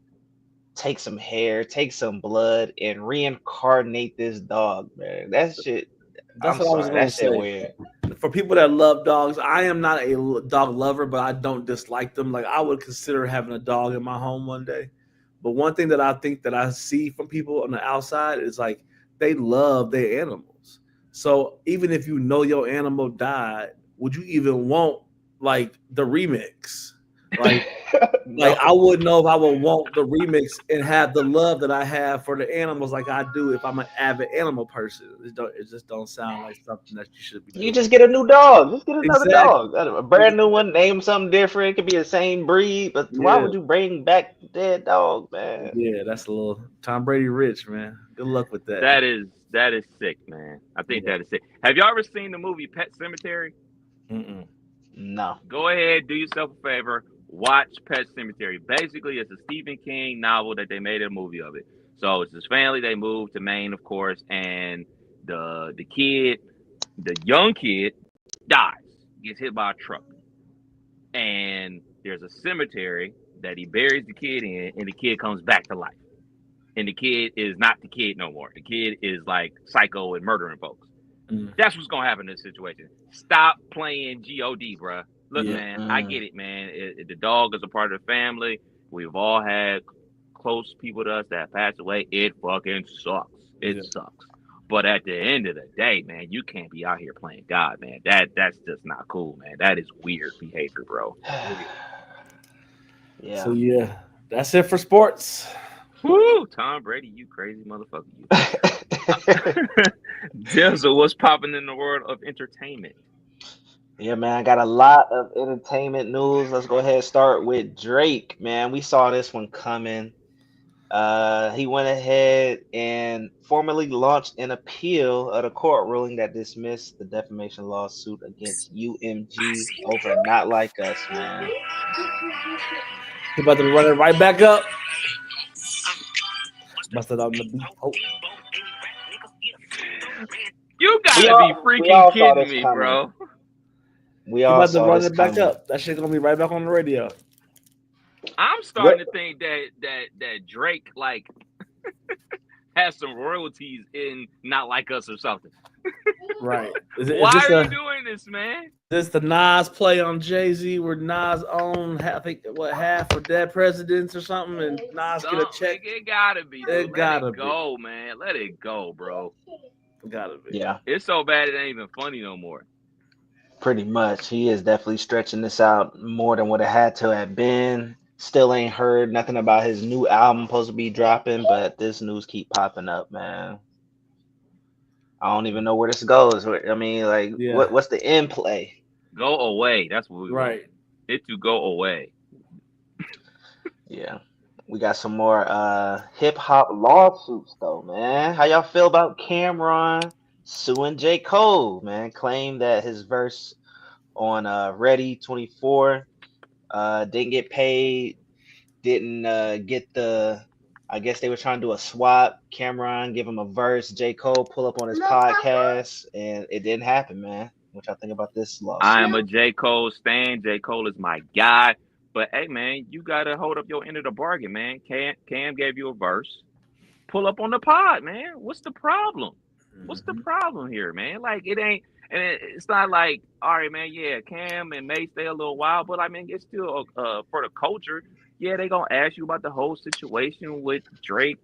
Speaker 8: take some hair, take some blood, and reincarnate this dog, man. That shit.
Speaker 7: That's
Speaker 8: I'm
Speaker 7: what I was
Speaker 8: sorry.
Speaker 7: gonna
Speaker 8: That shit
Speaker 7: say.
Speaker 8: weird.
Speaker 7: For people that love dogs, I am not a dog lover, but I don't dislike them. Like, I would consider having a dog in my home one day. But one thing that I think that I see from people on the outside is like they love their animals. So even if you know your animal died, would you even want like the remix? Like,
Speaker 8: No.
Speaker 7: I wouldn't know if I would want the remix and have the love that I have for the animals like I do if I'm an avid animal person. It just don't sound like something that you should be doing.
Speaker 8: You just get a new dog. Just get another
Speaker 7: Exactly.
Speaker 8: dog. A brand new one. Name something different. It could be the same breed, but why would you bring back dead dog, man?
Speaker 7: Yeah, that's a little Tom Brady rich, man. Good luck with that.
Speaker 6: That is sick, man. I think that is sick. Have y'all ever seen the movie Pet Cemetery?
Speaker 7: Mm-mm.
Speaker 8: No.
Speaker 6: Go ahead, do yourself a favor, watch Pet Cemetery. Basically, it's a Stephen King novel that they made a movie of it. So it's this family. They moved to Maine, of course, and the young kid, dies, gets hit by a truck, and there's a cemetery that he buries the kid in, and the kid comes back to life. And the kid is not the kid no more. The kid is like psycho and murdering folks. That's what's gonna happen in this situation. Stop playing God, bruh. Look, man, I get it, man. The dog is a part of the family. We've all had close people to us that passed away. It fucking sucks. It sucks. But at the end of the day, man, you can't be out here playing God, man. That's just not cool, man. That is weird behavior, bro.
Speaker 8: Yeah.
Speaker 7: So yeah, that's it for sports.
Speaker 6: Woo, Tom Brady, you crazy motherfucker. Denzel, what's popping in the world of entertainment?
Speaker 8: Yeah, man, I got a lot of entertainment news. Let's go ahead and start with Drake, man. We saw this one coming. He went ahead and formally launched an appeal of the court ruling that dismissed the defamation lawsuit against UMG over Not Like Us, man.
Speaker 7: He's about to run it right back up. Busted on the beat. Oh.
Speaker 6: You gotta be freaking kidding me, bro.
Speaker 8: We all
Speaker 7: about to run it back
Speaker 8: coming.
Speaker 7: up. That shit gonna be right back on the radio.
Speaker 6: I'm starting to think that Drake like has some royalties in Not Like Us or something.
Speaker 7: Right.
Speaker 6: Why are you doing this, man?
Speaker 7: This the Nas play on Jay-Z where Nas owned half of Dead Presidents or something, and Nas get a check.
Speaker 6: It gotta be.
Speaker 7: It gotta
Speaker 6: Let it go, man. Let it go, bro.
Speaker 7: It gotta be.
Speaker 8: Yeah.
Speaker 6: It's so bad it ain't even funny no more.
Speaker 8: Pretty much. He is definitely stretching this out more than what it had to have been. Still ain't heard nothing about his new album supposed to be dropping, but this news keep popping up, man. I don't even know where this goes. I mean, like, what's the end play?
Speaker 6: Go away. That's what we
Speaker 7: right.
Speaker 6: want. It to go away.
Speaker 8: Yeah. We got some more hip hop lawsuits though, man. How y'all feel about Cameron suing J. Cole, man? Claimed that his verse on Ready 24 Didn't get paid. Didn't get the. I guess they were trying to do a swap. Cameron give him a verse. J. Cole pull up on his podcast, and it didn't happen, man. What y'all think about this lawsuit?
Speaker 6: I am a J. Cole stan. J. Cole is my guy. But hey, man, you gotta hold up your end of the bargain, man. Cam gave you a verse. Pull up on the pod, man. What's the problem? What's the problem here, man? Like it ain't, and it's not like, all right, man. Yeah, Cam and May stay a little while, but I mean, it's still for the culture. Yeah, they gonna ask you about the whole situation with Drake,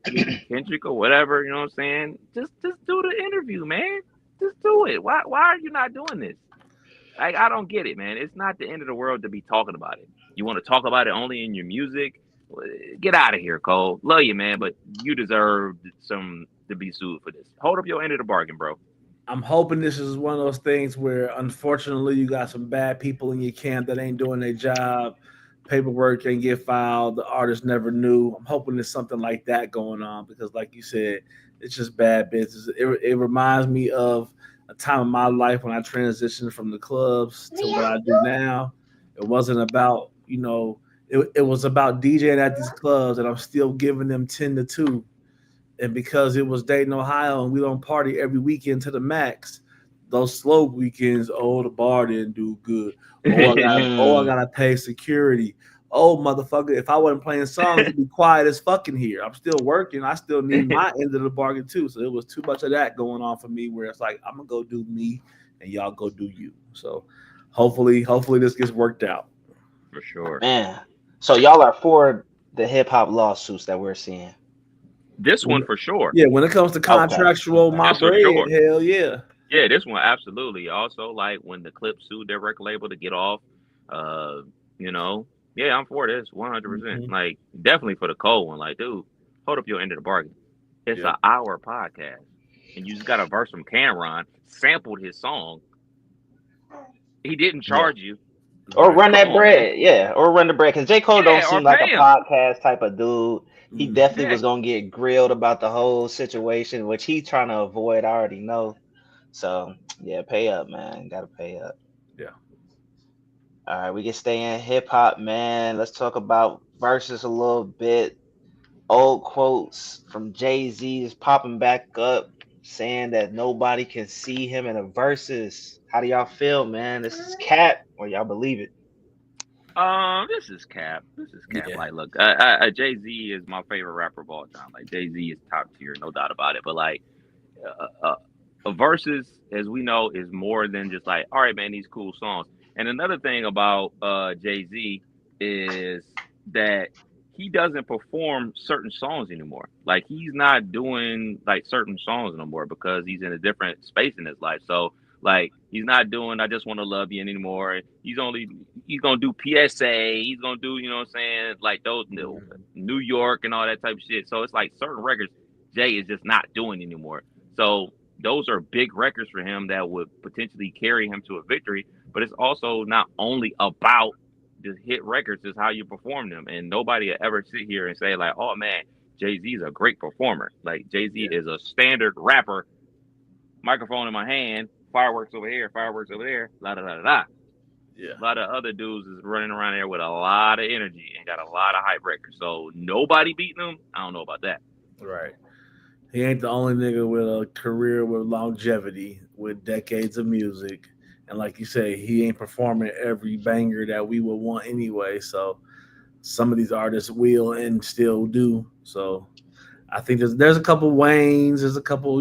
Speaker 6: Kendrick, or whatever. You know what I'm saying? Just do the interview, man. Just do it. Why are you not doing this? Like, I don't get it, man. It's not the end of the world to be talking about it. You want to talk about it only in your music? Get out of here, Cole. Love you, man, but you deserve to be sued for this. Hold up your end of the bargain, bro.
Speaker 7: I'm hoping this is one of those things where, unfortunately, you got some bad people in your camp that ain't doing their job. Paperwork ain't get filed. The artist never knew. I'm hoping there's something like that going on because, like you said, it's just bad business. It reminds me of a time in my life when I transitioned from the clubs to what I do now. It wasn't about, it was about DJing at these clubs, and I'm still giving them 10 to 2. And because it was Dayton, Ohio, and we don't party every weekend to the max, those slow weekends, the bar didn't do good. I gotta pay security. Oh, motherfucker, if I wasn't playing songs, it'd be quiet as fucking here. I'm still working. I still need my end of the bargain too. So it was too much of that going on for me where it's like, I'm gonna go do me and y'all go do you. So hopefully this gets worked out.
Speaker 6: For sure.
Speaker 8: Man. So y'all are for the hip hop lawsuits that we're seeing.
Speaker 6: This one for sure.
Speaker 7: Yeah, when it comes to contractual, my bread, sure. Hell yeah.
Speaker 6: Yeah, this one absolutely. Also, like when the Clips sued their record label to get off, yeah, I'm for this 100%. Like definitely for the Cole one. Like, dude, hold up your end of the bargain. It's an hour podcast, and you just got a verse from Cameron, sampled his song. He didn't charge you.
Speaker 8: Or run that bread, or run the bread. Because J. Cole don't seem like a podcast type of dude. He definitely was gonna get grilled about the whole situation, which he's trying to avoid. I already know. So yeah, pay up, man. Gotta pay up.
Speaker 7: Yeah.
Speaker 8: All right, we can stay in hip hop, man. Let's talk about Verzuz a little bit. Old quotes from Jay-Z is popping back up, saying that nobody can see him in a Verzuz. How do y'all feel, man? This is cap, or y'all believe it?
Speaker 6: This is cap. Yeah. Like, look, Jay-Z is my favorite rapper of all time. Like, Jay-Z is top tier, no doubt about it. But like, a Verzuz, as we know, is more than just like, all right, man, these cool songs. And another thing about Jay-Z is that he doesn't perform certain songs anymore. Like, he's not doing like certain songs anymore because he's in a different space in his life. So like, he's not doing I Just Want to Love You anymore. He's gonna do PSA. He's gonna do, you know what I'm saying, like those New York and all that type of shit. So it's like certain records Jay is just not doing anymore. So those are big records for him that would potentially carry him to a victory. But it's also not only about the hit records, is how you perform them. And nobody will ever sit here and say like, oh man, Jay-Z is a great performer. Like, Jay-Z is a standard rapper, microphone in my hand, fireworks over here, fireworks over there, la da da da da. Yeah. A lot of other dudes is running around there with a lot of energy and got a lot of hype records. So nobody beating them. I don't know about that.
Speaker 7: Right. He ain't the only nigga with a career with longevity, with decades of music. And like you say, he ain't performing every banger that we would want anyway. So some of these artists will and still do. So I think there's a couple Waynes, there's a couple,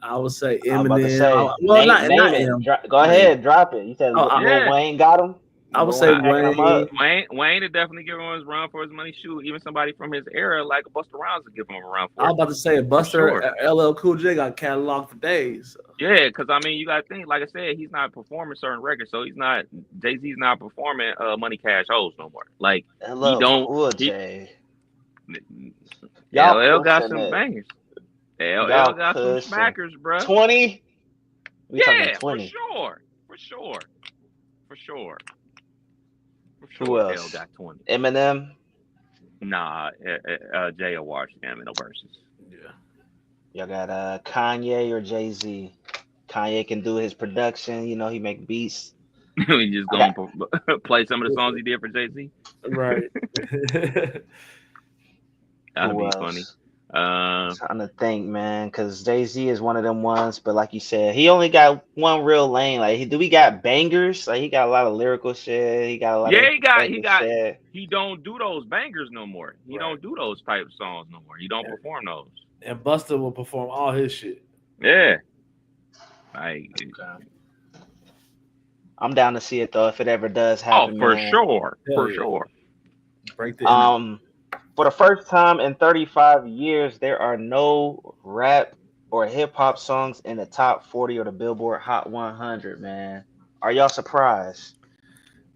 Speaker 7: I would say Eminem.
Speaker 8: Not him. Go ahead, drop it. You said Wayne got him.
Speaker 7: I would say
Speaker 6: Wayne to definitely give him his run for his money. Shoot, even somebody from his era like Busta Rhymes would give him a run for.
Speaker 7: I was about to say Busta, LL Cool J got cataloged for days. So.
Speaker 6: Yeah, because I mean, you got to think, like I said, he's not performing certain records, so Jay-Z's not performing Money Cash Hoes no more. Like, LL got some bangers. LL got some smackers, bro.
Speaker 8: 20?
Speaker 6: Yeah, 20. For sure.
Speaker 8: Who else?
Speaker 6: Got 20.
Speaker 8: Eminem?
Speaker 6: Nah, Jay or Washington, no verses.
Speaker 8: Yeah. Y'all got Kanye or Jay-Z? Kanye can do his production. He make beats.
Speaker 6: We just gonna play some of the songs he did for Jay-Z.
Speaker 7: Right.
Speaker 6: That'll
Speaker 8: Who
Speaker 6: be funny.
Speaker 8: else? Trying to think, man, because Jay-Z is one of them ones, but like you said, he only got one real lane. Like, do we got bangers? Like, he got a lot of lyrical shit. He got a lot of
Speaker 6: Yeah, he
Speaker 8: effective
Speaker 6: got.
Speaker 8: shit.
Speaker 6: He don't do those bangers no more. He
Speaker 7: Right.
Speaker 6: don't do those type of songs no more. He don't perform those.
Speaker 7: And Busta will perform all his shit.
Speaker 6: Yeah. Like,
Speaker 8: I'm down to see it though if it ever does
Speaker 6: oh,
Speaker 8: happen,
Speaker 6: for
Speaker 8: man.
Speaker 6: sure, for
Speaker 7: yeah.
Speaker 6: sure.
Speaker 7: Break the internet.
Speaker 8: For the first time in 35 years, there are no rap or hip hop songs in the top 40 or the Billboard Hot 100, man. Are y'all surprised?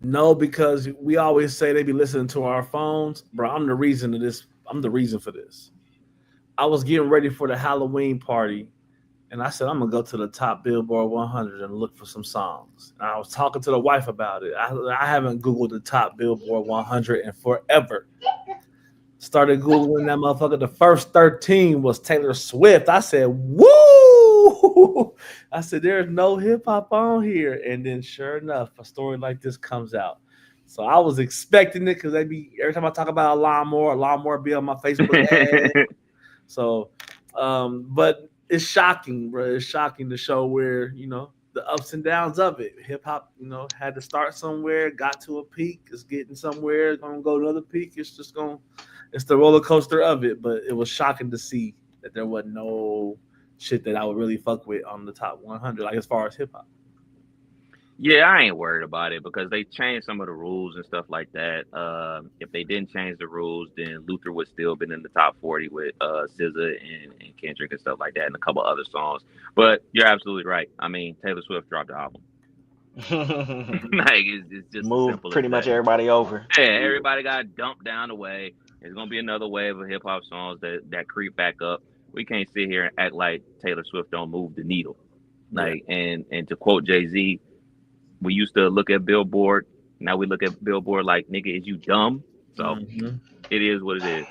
Speaker 7: No, because we always say they be listening to our phones. Bro, I'm the reason of this. I'm the reason for this. I was getting ready for the Halloween party, and I said, I'm going to go to the top Billboard 100 and look for some songs. And I was talking to the wife about it. I haven't Googled the top Billboard 100 in forever. Started Googling that motherfucker. The first 13 was Taylor Swift. I said, woo! I said, there's no hip hop on here. And then sure enough, a story like this comes out. So I was expecting it because every time I talk about a lawnmower be on my Facebook ad. So, but it's shocking, bro. It's shocking to show where, the ups and downs of it. Hip hop, had to start somewhere, got to a peak, it's getting somewhere, it's gonna go to another peak. It's the roller coaster of it. But it was shocking to see that there wasn't no shit that I would really fuck with on the top 100, like as far as hip hop.
Speaker 6: Yeah, I ain't worried about it because they changed some of the rules and stuff like that. If they didn't change the rules, then Luther would still been in the top 40 with SZA and Kendrick and stuff like that, and a couple other songs. But you're absolutely right. I mean, Taylor Swift dropped the album. Like it's just
Speaker 8: Move pretty much everybody over.
Speaker 6: Yeah, everybody got dumped down the way. There's gonna be another wave of hip hop songs that creep back up. We can't sit here and act like Taylor Swift don't move the needle. Like and to quote Jay-Z, we used to look at Billboard. Now we look at Billboard like, nigga, is you dumb? So it is what it is.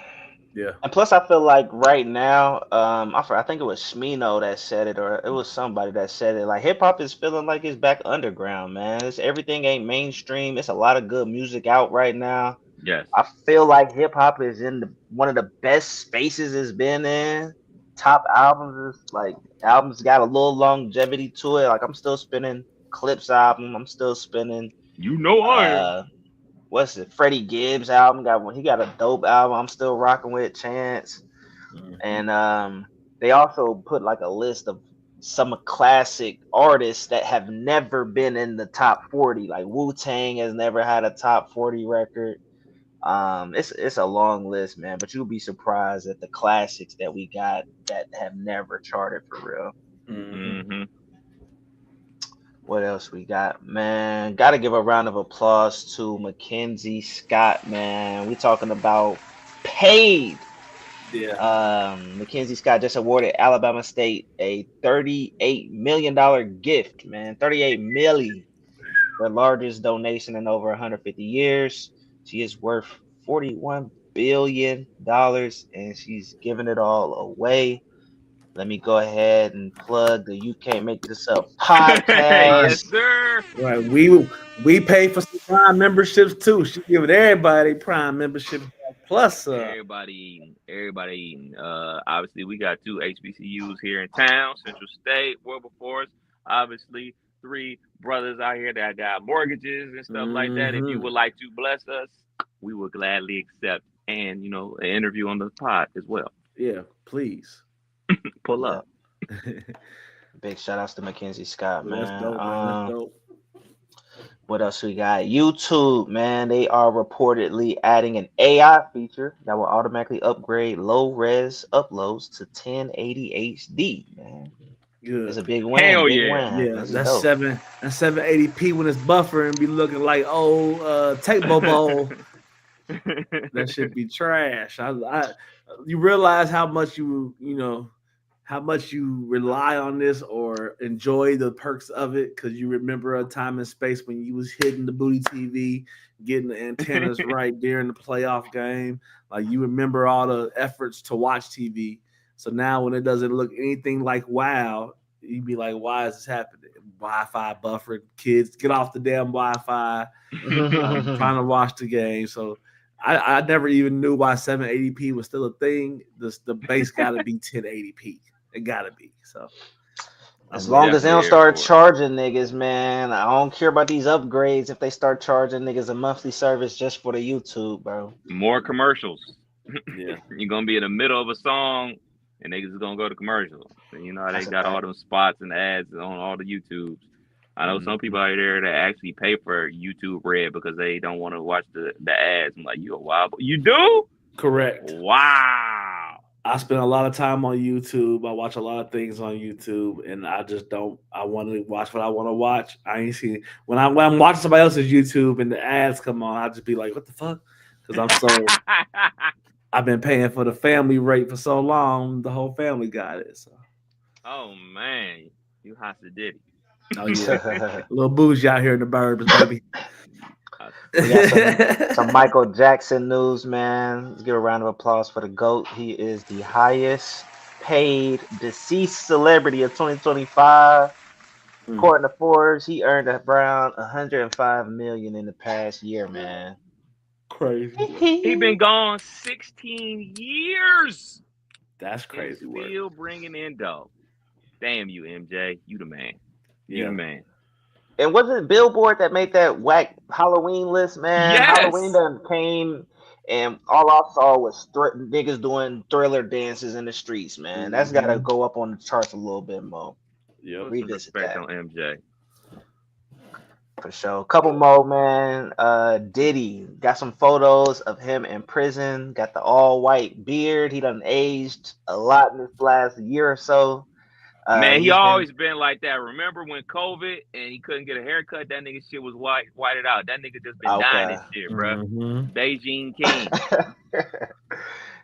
Speaker 7: Yeah.
Speaker 8: And plus, I feel like right now, I think it was Smino that said it, or it was somebody that said it. Like, hip hop is feeling like it's back underground, man. Everything ain't mainstream. It's a lot of good music out right now.
Speaker 6: Yes.
Speaker 8: I feel like hip hop is in one of the best spaces it's been in. Top albums albums got a little longevity to it. Like, I'm still spinning Clips album. I'm still spinning. What's it? Freddie Gibbs album he got a dope album. I'm still rocking with Chance. And they also put like a list of some classic artists that have never been in the top 40. Like Wu-Tang has never had a top 40 record. It's a long list, man, but you'll be surprised at the classics that we got that have never charted for real. What else we got, man? Got to give a round of applause to Mackenzie Scott, man. We talking about paid.
Speaker 7: Yeah.
Speaker 8: Mackenzie Scott just awarded Alabama State a $38 million gift, man. $38 million, the largest donation in over 150 years. She is worth $41 billion, and she's giving it all away. Let me go ahead and plug the You Can't Make This Up podcast.
Speaker 6: Yes, sir.
Speaker 7: Right. We pay for some Prime memberships too. She giving everybody Prime membership plus.
Speaker 6: Everybody eating. Obviously, we got 2 HBCUs here in town, Central State, Wilberforce. Obviously, 3 brothers out here that got mortgages and stuff like that. If you would like to bless us, we would gladly accept and an interview on the pod as well.
Speaker 7: Yeah, please.
Speaker 6: Pull up.
Speaker 8: Big shout outs to Mackenzie Scott, man.
Speaker 7: That's dope, man. That's dope.
Speaker 8: What else we got? YouTube, man. They are reportedly adding an AI feature that will automatically upgrade low res uploads to 1080 HD, man.
Speaker 7: Good.
Speaker 8: It's a big win.
Speaker 6: Hell
Speaker 8: big
Speaker 6: yeah.
Speaker 8: win.
Speaker 7: Yeah, that's 780p when it's buffering be looking like tape bowl. That should be trash. You realize how much how much you rely on this or enjoy the perks of it because you remember a time and space when you was hitting the booty TV, getting the antennas right during the playoff game. Like you remember all the efforts to watch TV. So now when it doesn't look anything like wow, you'd be like, why is this happening? Wi-Fi buffering, kids get off the damn Wi-Fi. I'm trying to watch the game, so I never even knew why 780p was still a thing. The base got to be 1080p. It got to be. So
Speaker 8: As
Speaker 7: I'm
Speaker 8: long as they
Speaker 6: Definitely
Speaker 8: don't
Speaker 6: here
Speaker 8: start
Speaker 6: for it.
Speaker 8: charging niggas, man, I don't care about these upgrades if they start charging niggas a monthly service just for the YouTube, bro.
Speaker 6: More commercials.
Speaker 7: yeah.
Speaker 6: You're gonna be in the middle of a song and niggas is gonna go to commercial. And you know how they
Speaker 8: That's a
Speaker 6: got all
Speaker 8: fact.
Speaker 6: them spots and ads on all the YouTubes. I know some
Speaker 7: Mhm.
Speaker 6: people out there that actually pay for YouTube Red because they don't want to watch the ads. I'm like, you a wild boy. You do?
Speaker 7: Correct.
Speaker 6: Wow.
Speaker 7: I spend a lot of time on YouTube. I watch a lot of things on YouTube, and I just don't. I want to watch what I want to watch. I ain't seen when I'm watching somebody else's YouTube and the ads come on. I just be like, "What the fuck?" Because I've been paying for the family rate for so long. The whole family got it. So,
Speaker 6: Oh man, you Hasa Diddy.
Speaker 7: oh yeah, a little bougie out here in the burbs, baby.
Speaker 8: We got some Michael Jackson news, man. Let's give a round of applause for the GOAT. He is the highest paid deceased celebrity of 2025.
Speaker 7: Mm,
Speaker 8: According to Forbes, he earned around 105 million in the past year, man.
Speaker 7: crazy work.
Speaker 6: He been gone 16 years
Speaker 7: That's
Speaker 6: and
Speaker 7: crazy work.
Speaker 6: still bringing in dough. Damn you, MJ. You the man. You the
Speaker 7: Yeah.
Speaker 6: man.
Speaker 8: And was it Billboard that made that whack Halloween list, man? Halloween
Speaker 6: Yes.
Speaker 8: done came, and all I saw was niggas doing thriller dances in the streets, man. That's got to
Speaker 7: Hmm.
Speaker 8: go up on the charts a little bit more.
Speaker 7: Yep.
Speaker 6: Put some
Speaker 8: Revisit
Speaker 6: respect
Speaker 8: that
Speaker 6: on MJ.
Speaker 8: for sure. Couple more, man. Diddy got some photos of him in prison. Got the all white beard. He done aged a lot in this last year or so.
Speaker 6: Man, he
Speaker 8: He's been
Speaker 6: always been like that. Remember when COVID and he couldn't get a haircut? That nigga shit was whited out. That nigga just been dying
Speaker 8: okay.
Speaker 6: this shit, bruh.
Speaker 7: Hmm.
Speaker 6: Beijing King.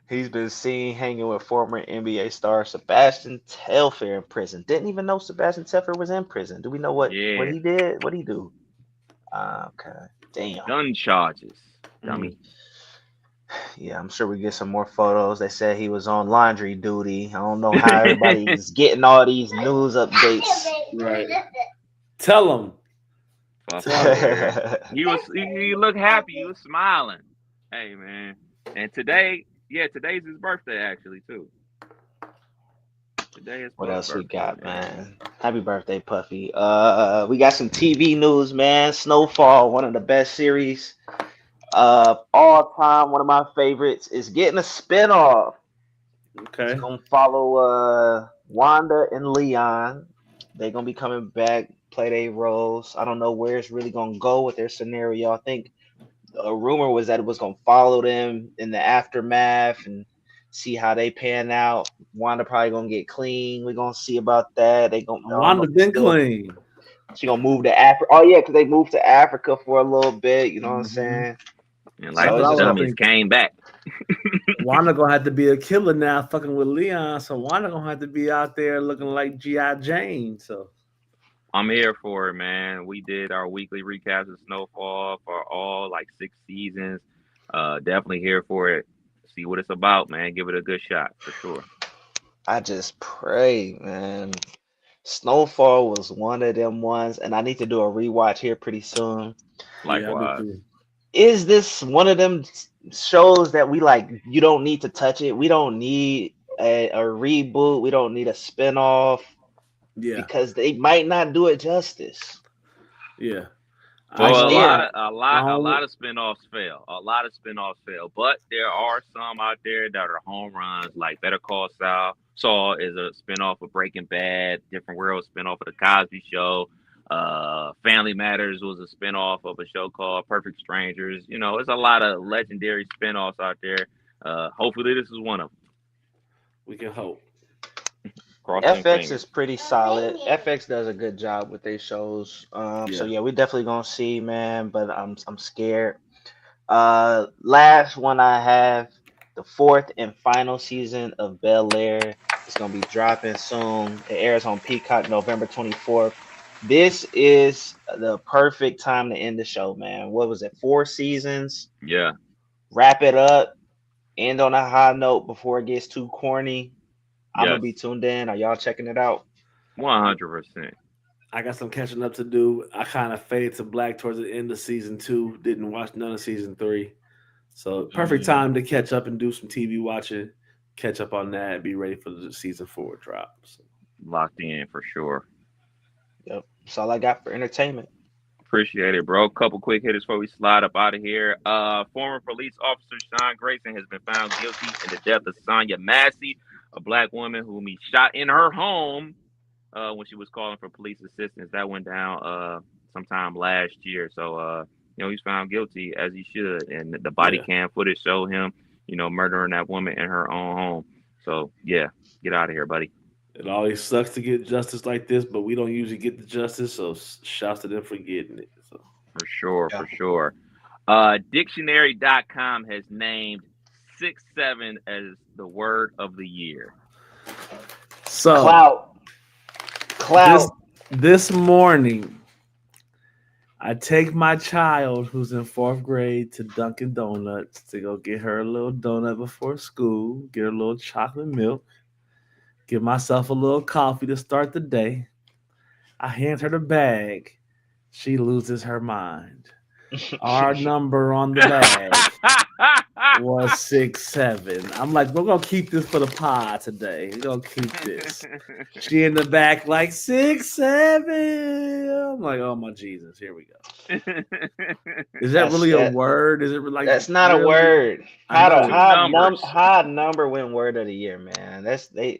Speaker 8: He's been seen hanging with former NBA star Sebastian Telfair in prison. Didn't even know Sebastian Telfair was in prison. Do we know what
Speaker 6: Yeah.
Speaker 8: he did? What he do? Okay, damn.
Speaker 6: Gun charges.
Speaker 7: Mm.
Speaker 6: Dummy.
Speaker 8: Yeah, I'm sure we get some more photos. They said he was on laundry duty. I don't know how everybody's getting all these news updates.
Speaker 7: Right. Tell them.
Speaker 6: Fuck
Speaker 7: Tell them.
Speaker 6: there. He looked happy. He was smiling. Hey man. And today's his birthday actually too. Today is
Speaker 8: What
Speaker 6: Puff's
Speaker 8: else we
Speaker 6: birthday,
Speaker 8: got,
Speaker 6: man.
Speaker 8: man? Happy birthday, Puffy. We got some TV news, man. Snowfall, one of the best series all time. One of my favorites is getting a spinoff. It's
Speaker 7: Okay.
Speaker 8: gonna follow Wanda and Leon. They're gonna be coming back, play their roles. I don't know where it's really gonna go with their scenario. I think a rumor was that it was gonna follow them in the aftermath and see how they pan out. Wanda probably gonna get clean. We're gonna see about that. I don't know
Speaker 7: Wanda
Speaker 8: if they
Speaker 7: been
Speaker 8: still
Speaker 7: clean.
Speaker 8: she gonna move to Africa. Oh yeah, because they moved to Africa for a little bit. You know what I'm
Speaker 7: Hmm.
Speaker 8: saying?
Speaker 6: And
Speaker 7: That's
Speaker 6: like
Speaker 8: So
Speaker 7: what
Speaker 6: the
Speaker 8: it's
Speaker 7: I
Speaker 8: just
Speaker 7: was
Speaker 8: gonna.
Speaker 6: dummies
Speaker 7: thinking.
Speaker 6: came back.
Speaker 7: Wanda gonna have to be a killer now, fucking with Leon. So Wanda gonna have to be out there looking like GI Jane. So
Speaker 6: I'm here for it, man. We did our weekly recaps of Snowfall for all like 6 seasons. Definitely here for it. See what it's about, man. Give it a good shot for sure.
Speaker 8: I just pray, man. Snowfall was one of them ones, and I need to do a rewatch here pretty soon.
Speaker 7: yeah, I do
Speaker 6: Likewise.
Speaker 7: too.
Speaker 8: Is this one of them shows that we like? You don't need to touch it. We don't need a reboot. We don't need a spinoff
Speaker 7: Yeah,
Speaker 8: because they might not do it justice.
Speaker 7: yeah. I
Speaker 8: I'm
Speaker 6: Well,
Speaker 7: ain't
Speaker 6: a
Speaker 7: gonna
Speaker 6: lot
Speaker 8: scared.
Speaker 7: lie.
Speaker 6: of a
Speaker 7: I
Speaker 6: lot a
Speaker 7: don't,
Speaker 6: lot of spinoffs fail. A lot of spinoffs fail, but there are some out there that are home runs. Like Better Call Saul. Saul is a spinoff of Breaking Bad. Different World spinoff of the Cosby Show. Family Matters was a spinoff of a show called Perfect Strangers. You know, there's a lot of legendary spinoffs out there. Hopefully, this is one of them.
Speaker 7: we can hope.
Speaker 6: Cross them
Speaker 8: FX
Speaker 6: fingers.
Speaker 8: is pretty solid. FX does a good job with their shows. So
Speaker 7: Yeah.
Speaker 8: yeah, we definitely gonna see, man. But I'm scared. Last one I have, the fourth and final season of Bel Air is gonna be dropping soon. It airs on Peacock November 24th. This is the perfect time to end the show, man. What was it? 4 seasons.
Speaker 6: Yeah.
Speaker 8: Wrap it up. End on a high note before it gets too corny. I'm gonna
Speaker 6: Yes.
Speaker 8: be tuned in. Are y'all checking it out?
Speaker 6: 100%.
Speaker 7: I got some catching up to do. I kind of faded to black towards the end of season 2. Didn't watch none of season 3. So perfect time to catch up and do some TV watching. Catch up on that. Be ready for the season 4 drop. So.
Speaker 6: Locked in for sure.
Speaker 8: Yep. That's all I got for entertainment.
Speaker 6: Appreciate it, bro. Couple quick hitters before we slide up out of here. Former police officer Sean Grayson has been found guilty in the death of Sonia Massey, a black woman whom he shot in her home when she was calling for police assistance. That went down sometime last year. So, he's found guilty as he should. And the body cam footage showed him, murdering that woman in her own home. So, yeah, get out of here, buddy.
Speaker 7: It always sucks to get justice like this, but we don't usually get the justice, so shouts to them for getting it. So.
Speaker 6: For sure. Dictionary.com has named 6'7" as the word of the year.
Speaker 7: So
Speaker 8: Clout.
Speaker 7: This morning, I take my child who's in 4th grade to Dunkin' Donuts to go get her a little donut before school, get her a little chocolate milk, give myself a little coffee to start the day. I hand her the bag. She loses her mind. Our number on the bag was 6'7". I'm like, we're gonna keep this for the pod today. We're gonna keep this. She in the back like 6'7". I'm like, oh my Jesus, here we go. Is that really a word? Is it like
Speaker 8: that's not
Speaker 7: really?
Speaker 8: A word? How number win word of the year, man? That's they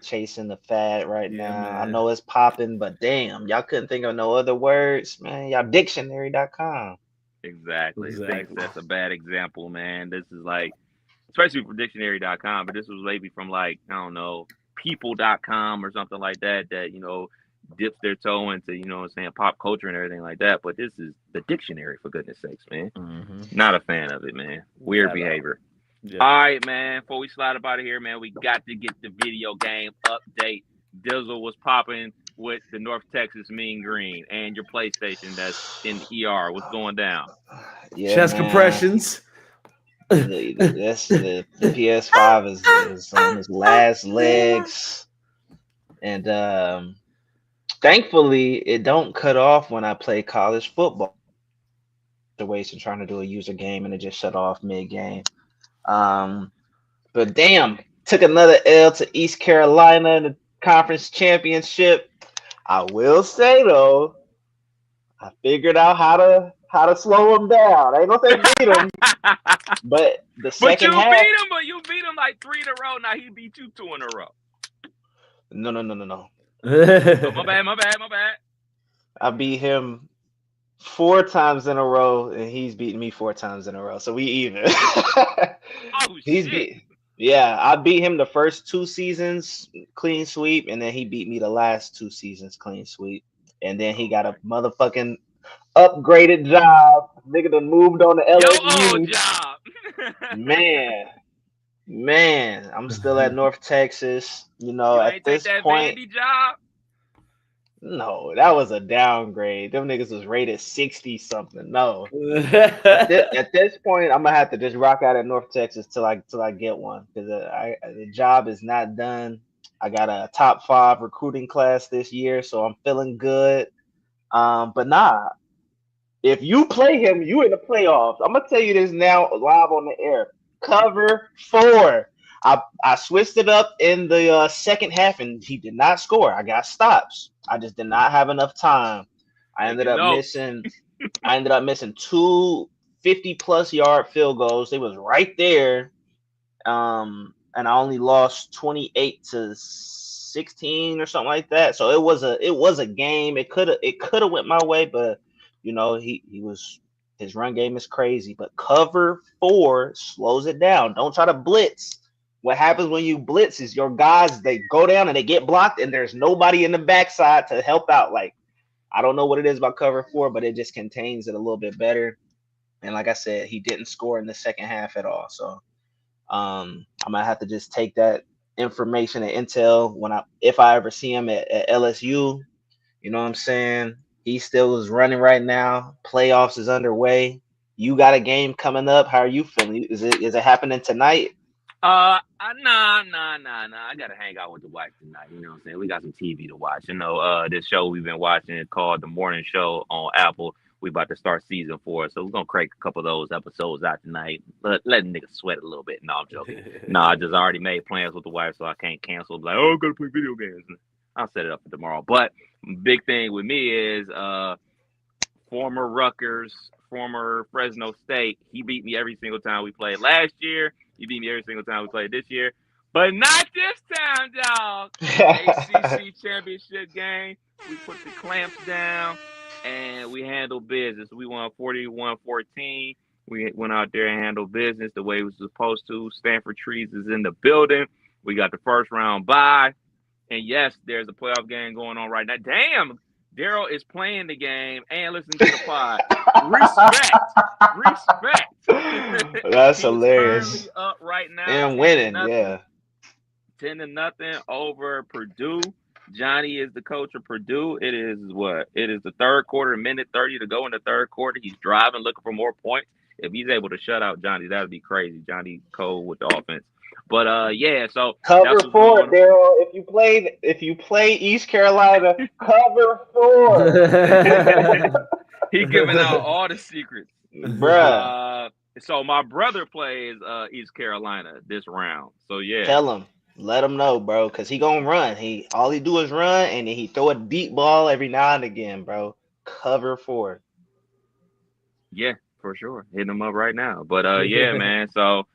Speaker 8: chasing the fad right now. Man. I know it's popping, but damn, y'all couldn't think of no other words, man. Y'all dictionary.com.
Speaker 6: Exactly. I think that's a bad example, man. This is like, especially for dictionary.com, but this was maybe from like, I don't know, people.com or something like that, dips their toe into, pop culture and everything like that. But this is the dictionary, for goodness sakes, man. Mm-hmm. Not a fan of it, man. Weird behavior. Yeah. All right, man. Before we slide up out of here, man, we got to get the video game update. Dizzle was popping with the North Texas Mean Green and your PlayStation that's in the ER. What's going down?
Speaker 8: Yeah,
Speaker 7: chest compressions.
Speaker 8: The PS5 is on its last legs, and thankfully it don't cut off when I play college football. Situation trying to do a user game and it just shut off mid game. But damn, took another L to East Carolina in the conference championship. I will say though, I figured out how to slow him down. I ain't gonna say beat him, but the second half.
Speaker 6: But you beat him like 3 in a row. Now he beat you 2 in a row.
Speaker 8: No.
Speaker 6: Oh, my bad.
Speaker 8: I beat him 4 times in a row, and he's beaten me 4 times in a row. So we even.
Speaker 6: Shit.
Speaker 8: I beat him the first 2 seasons clean sweep, and then he beat me the last 2 seasons clean sweep. And then he got a motherfucking upgraded job. Nigga done moved on to LSU. Man, I'm still at North Texas. At this point.
Speaker 6: Job?
Speaker 8: No, that was a downgrade. Them niggas was rated 60 something. No. At this point, I'm gonna have to just rock out at North Texas till I get one, because the job is not done. I got a top 5 recruiting class this year, so I'm feeling good. But nah, if you play him, you in the playoffs. I'm gonna tell you this now live on the air. Cover 4. I switched it up in the second half, and he did not score. I got stops. I just did not have enough time. I ended up missing 2 50-plus yard field goals. They was right there. And I only lost 28-16 or something like that. So it was a game. It could have went my way, but his run game is crazy. But cover 4 slows it down. Don't try to blitz. What happens when you blitz is your guys, they go down and they get blocked, and there's nobody in the backside to help out. Like, I don't know what it is about cover 4, but it just contains it a little bit better. And like I said, he didn't score in the second half at all. So I'm gonna have to just take that information and intel if I ever see him at LSU. You know what I'm saying? He still is running right now. Playoffs is underway. You got a game coming up. How are you feeling? Is it happening tonight?
Speaker 6: Nah. I gotta hang out with the wife tonight. You know what I'm saying? We got some TV to watch. You know, this show we've been watching called The Morning Show on Apple. We about to start season 4, so we're gonna crank a couple of those episodes out tonight. Let niggas sweat a little bit. No, I'm joking. No, I just already made plans with the wife, so I can't cancel. Like, oh, I'm gonna play video games. I'll set it up for tomorrow. But big thing with me is former Rutgers, former Fresno State. He beat me every single time we played last year. He beat me every single time we played this year. But not this time, dog. ACC championship game. We put the clamps down and we handled business. We won 41-14. We went out there and handled business the way we were supposed to. Stanford Trees is in the building. We got the first round bye. And yes, there's a playoff game going on right now. Damn, Daryl is playing the game and listening to the pod. Respect.
Speaker 8: That's
Speaker 6: He's
Speaker 8: hilarious.
Speaker 6: currently up right now
Speaker 8: And winning,
Speaker 6: 10-0 over Purdue. Johnny is the coach of Purdue. It is what? It is the third quarter, minute 30 to go in the third quarter. He's driving, looking for more points. If he's able to shut out Johnny, that would be crazy. Johnny Cole with the offense. But yeah, so
Speaker 8: Cover 4, Daryl. If you play East Carolina, cover 4.
Speaker 6: He giving out all the secrets,
Speaker 8: Bruh.
Speaker 6: So my brother plays East Carolina this round. So yeah,
Speaker 8: Tell him, let him know, bro, because he gonna run. All he do is run, and then he throw a deep ball every now and again, bro. Cover 4.
Speaker 6: Yeah, for sure. Hitting him up right now. But yeah, man. So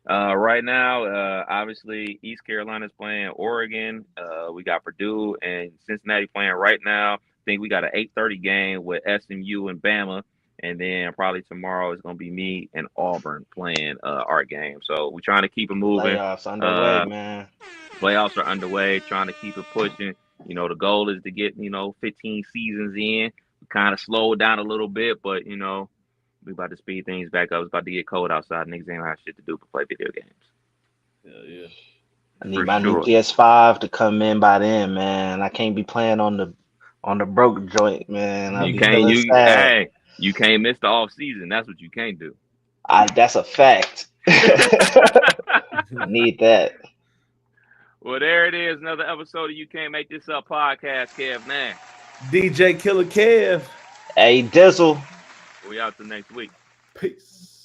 Speaker 6: right now, obviously East Carolina's playing Oregon. We got Purdue and Cincinnati playing right now. I think we got an 8:30 game with SMU and Bama. And then probably tomorrow is going to be me and Auburn playing our game. So we're trying to keep it moving.
Speaker 8: Playoffs underway, man.
Speaker 6: Playoffs are underway, trying to keep it pushing. You know, the goal is to get, 15 seasons in. We kind of slowed down a little bit, but, we about to speed things back up. It's about to get cold outside. Niggas ain't have shit to do but play video games.
Speaker 2: Yeah.
Speaker 8: I need my new PS5 to come in by then, man. I can't be playing on the broke joint, man.
Speaker 6: You can't miss the off season. That's what you can't do.
Speaker 8: That's a fact. I need that.
Speaker 6: Well, there it is. Another episode of You Can't Make This Up podcast, Kev Man.
Speaker 7: DJ Killer Kev.
Speaker 8: Hey, Dizzle.
Speaker 6: We out till next week.
Speaker 7: Peace.